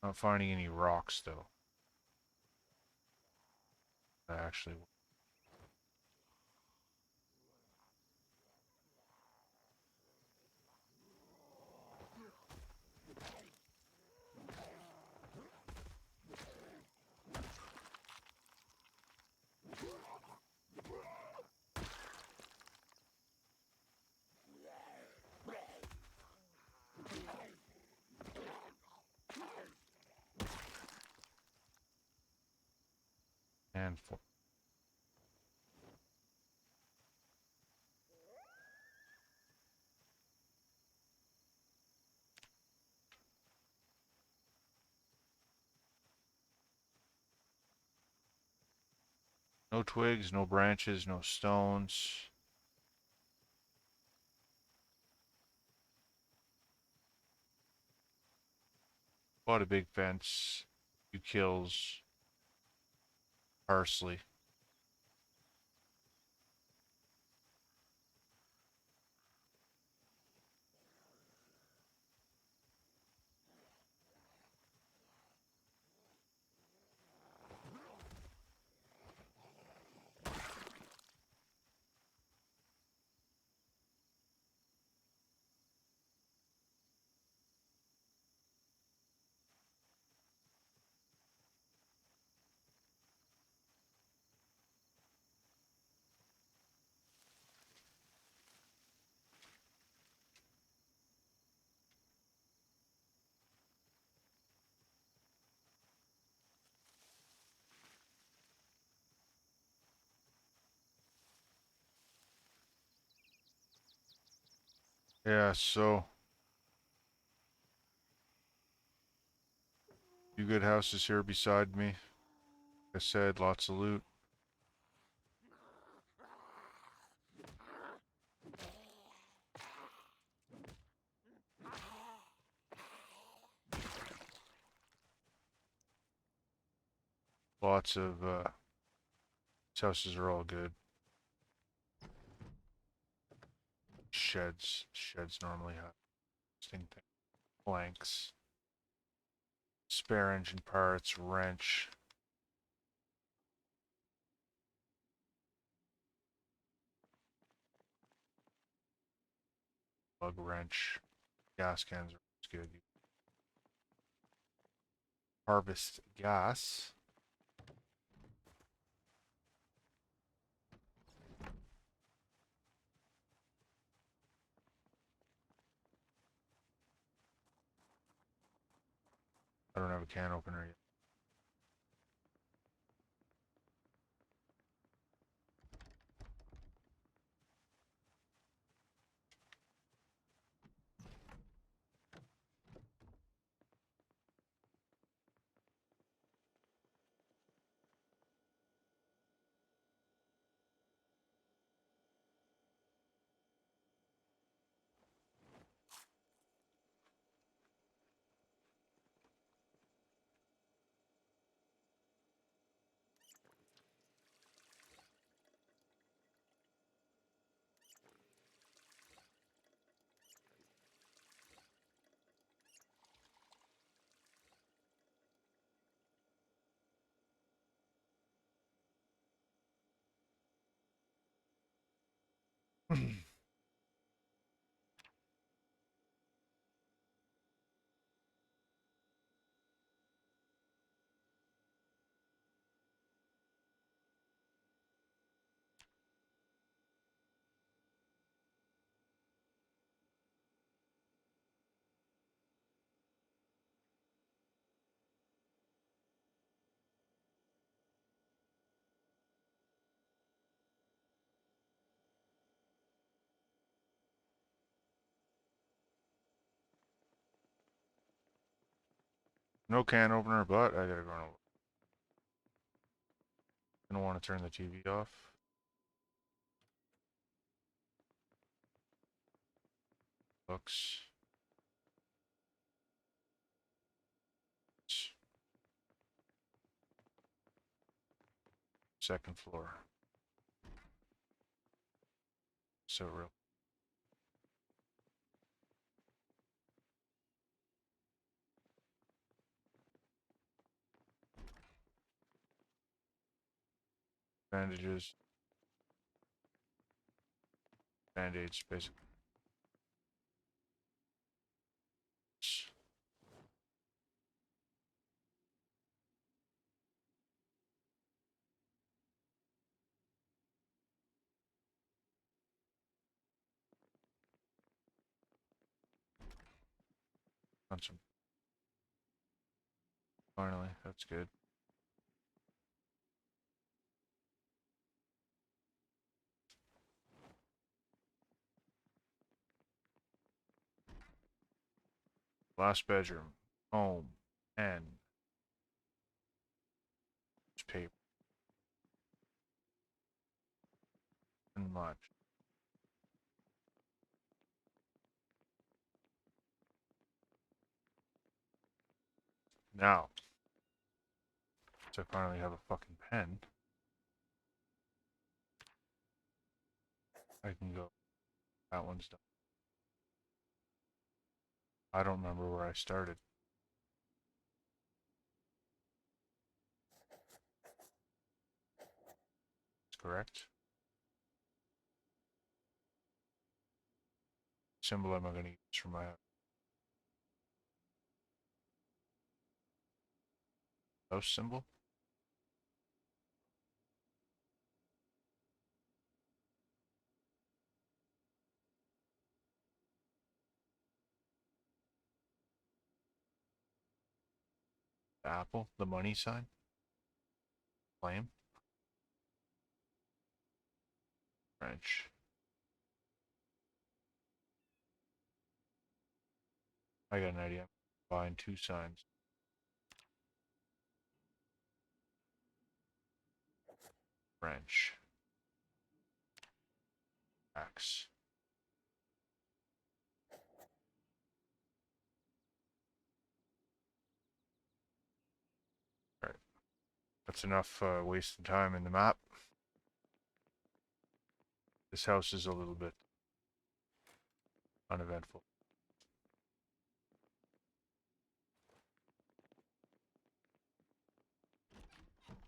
Not finding any rocks though. Actually, and four. No twigs, no branches, no stones. Bought a big fence. Few kills. Parsley. Yeah, so few good houses here beside me. Like I said, lots of loot. Lots of these houses are all good. Sheds normally have interesting things. Planks. Spare engine parts, wrench. Bug wrench. Gas cans are good. Harvest gas. I don't have a can opener yet. No can opener, but I gotta go on. Gonna want to turn the TV off. Books. Second floor. So real. Bandages. Band-aids, basically. On some. Finally, that's good. Last bedroom. Home. And paper. And much. Now. So I finally have a fucking pen. I can go. That one's done. I don't remember where I started. That's correct. Symbol am I going to use for my house symbol? The apple? The money sign? Flame? French. I got an idea. Combine two signs. French. Axe. Alright. That's enough wasted time in the map. This house is a little bit uneventful.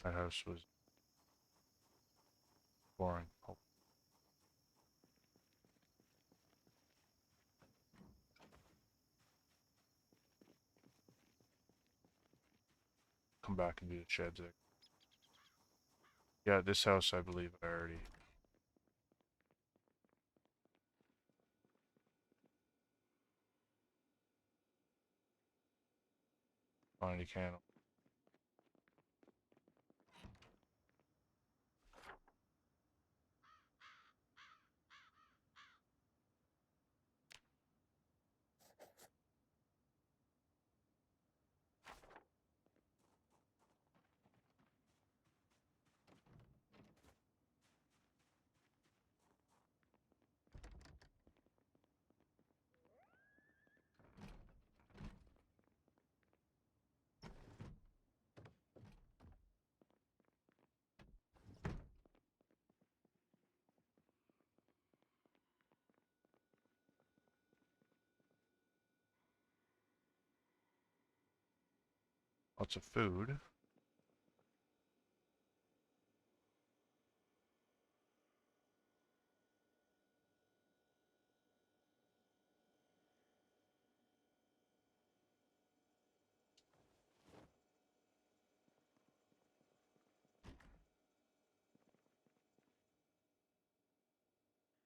That house was boring. Oh. Come back and do the sheds. Yeah, this house I believe I already. Find a candle. Lots of food.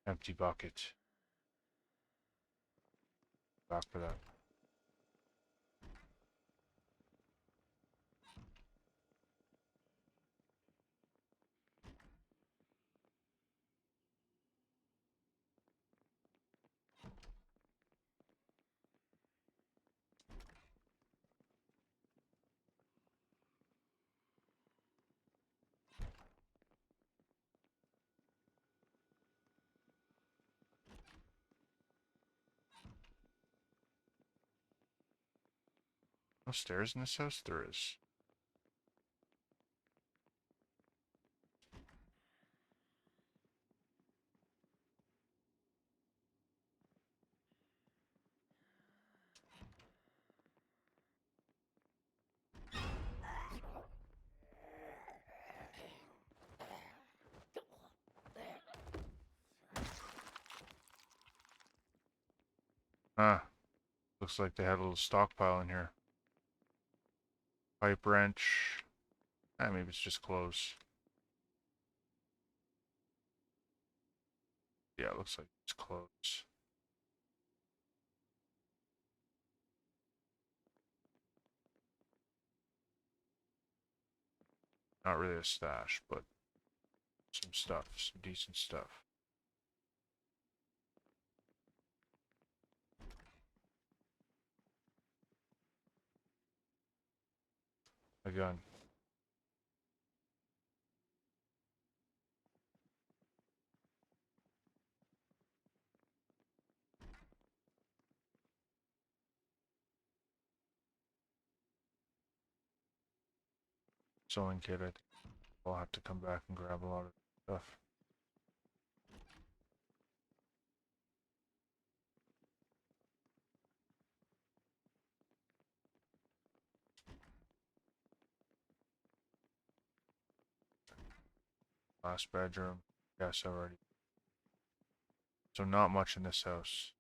Empty bucket. Back for that. No stairs in this house? There is. Ah, looks like they had a little stockpile in here. Pipe wrench. Ah, maybe it's just clothes. Yeah, it looks like it's clothes. Not really a stash, but some stuff, some decent stuff. A gun. Sewing kit, I think I'll have to come back and grab a lot of stuff. Last bedroom. Yes, already. So not much in this house.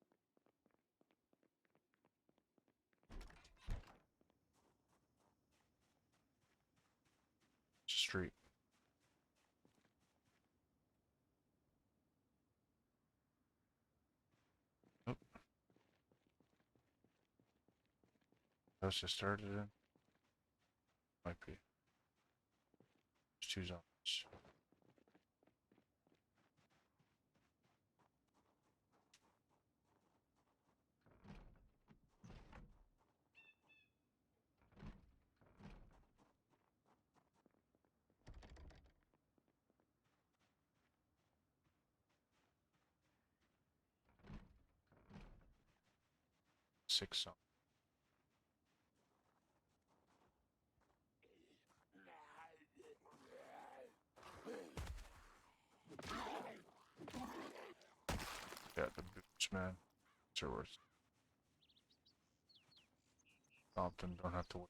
It's a street. Nope. House I started in. Might be. There's two zombies. Six zombies. Yeah, the boots, man. They're worth something. Don't have to wait.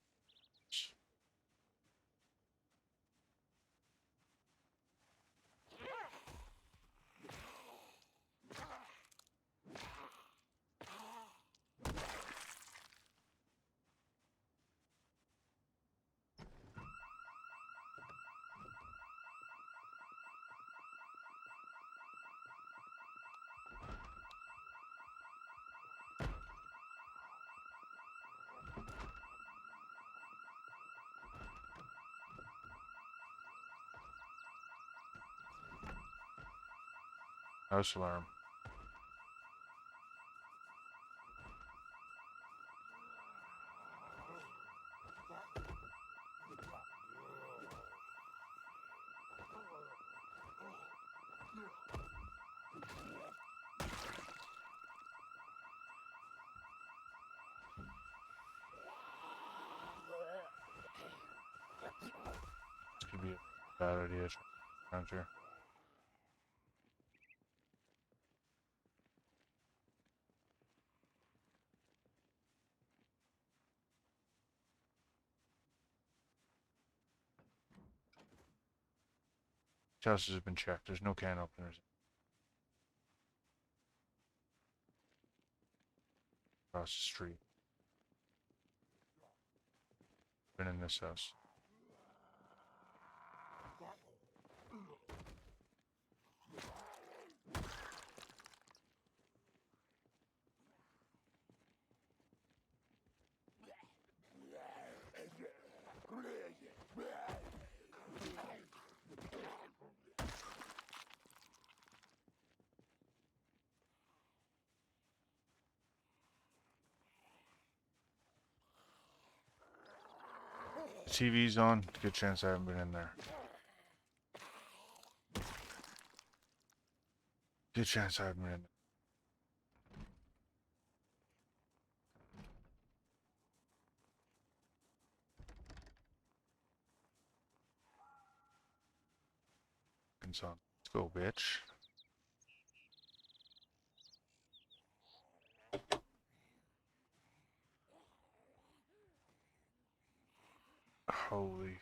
House alarm. This could be a bad idea. Around here. Houses have been checked. There's no can openers across the street. Been in this house. The TV's on. Good chance I haven't been in there. Good chance I haven't been in there. Let's go, bitch. Holy.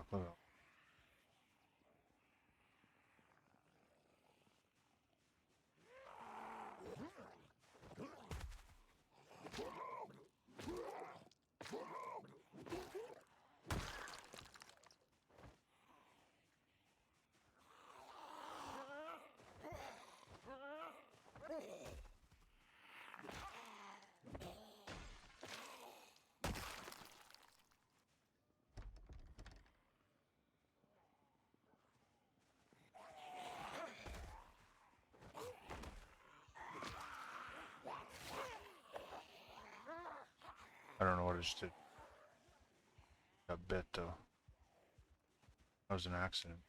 fuck, look at that. I don't know what I just did. Got bit though. That was an accident.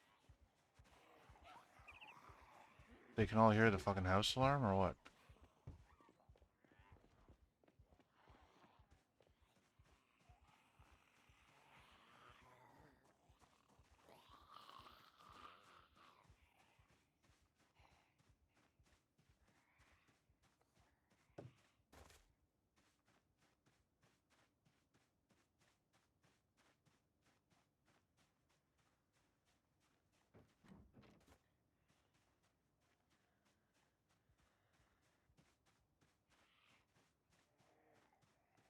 They can all hear the fucking house alarm or what?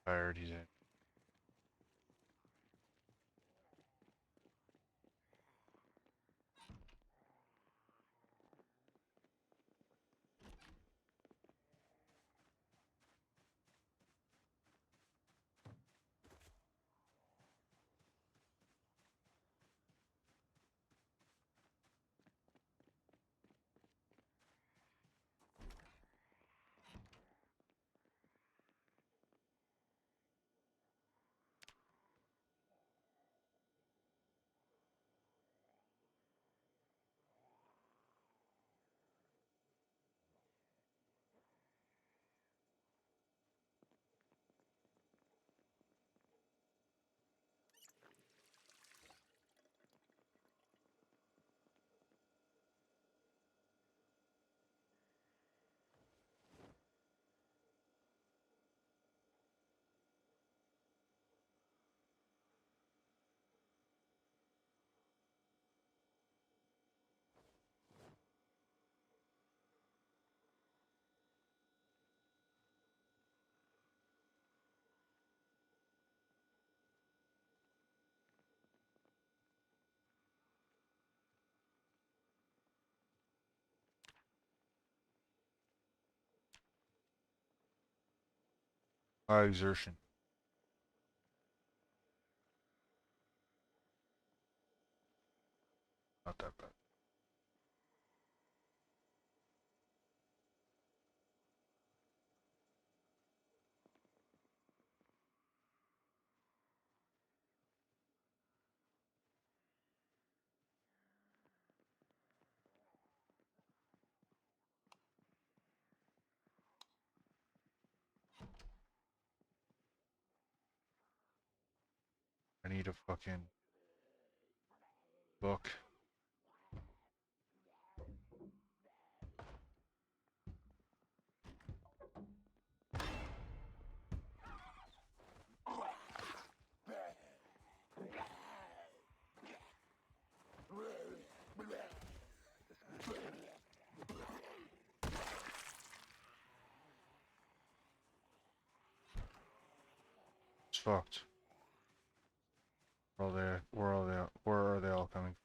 Fired, he's in. High exertion. Not that bad. I need a fucking book. It's fucked. Where are they all coming from?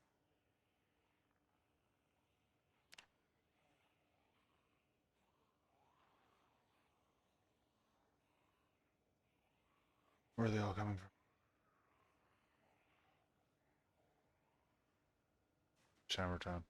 Where are they all coming from? Summertime.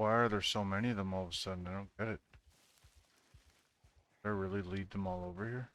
Why are there so many of them all of a sudden? I don't get it. Did I really lead them all over here?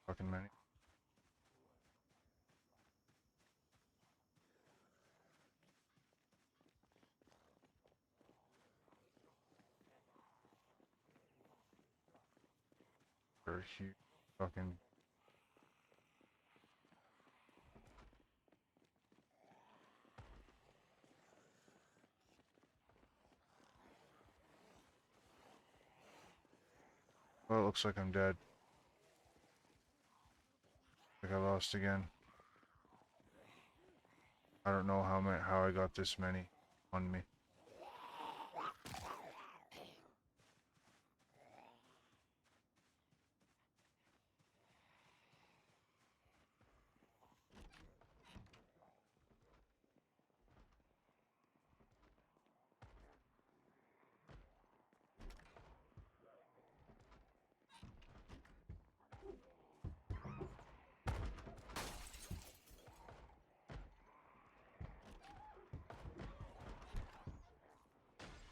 Fucking many. They're huge. Fucking. Well, it looks like I'm dead. I think I lost again. I don't know how I got this many on me.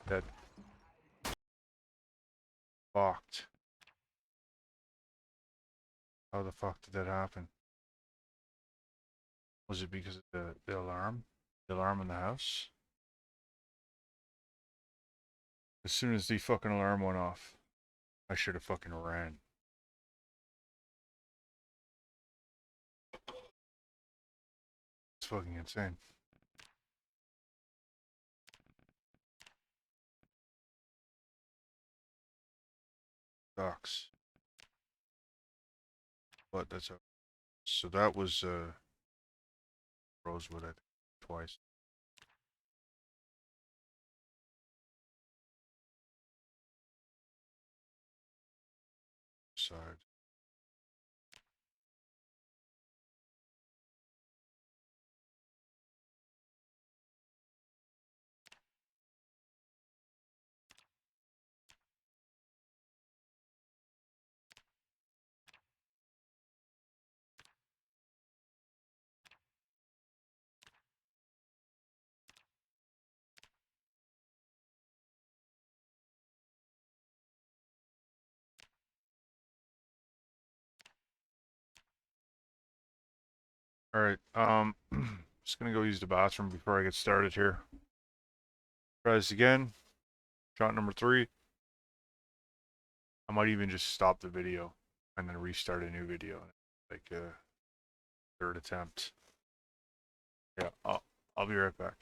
Dead. Fucked. How the fuck did that happen? Was it because of the alarm? The alarm in the house? As soon as the fucking alarm went off, I should have fucking ran. It's fucking insane. Sucks. But that's a... So that was, Rosewood, I think, twice. Side. Alright, just gonna go use the bathroom before I get started here. Try this again. Shot number 3. I might even just stop the video and then restart a new video. Like a third attempt. Yeah, I'll be right back.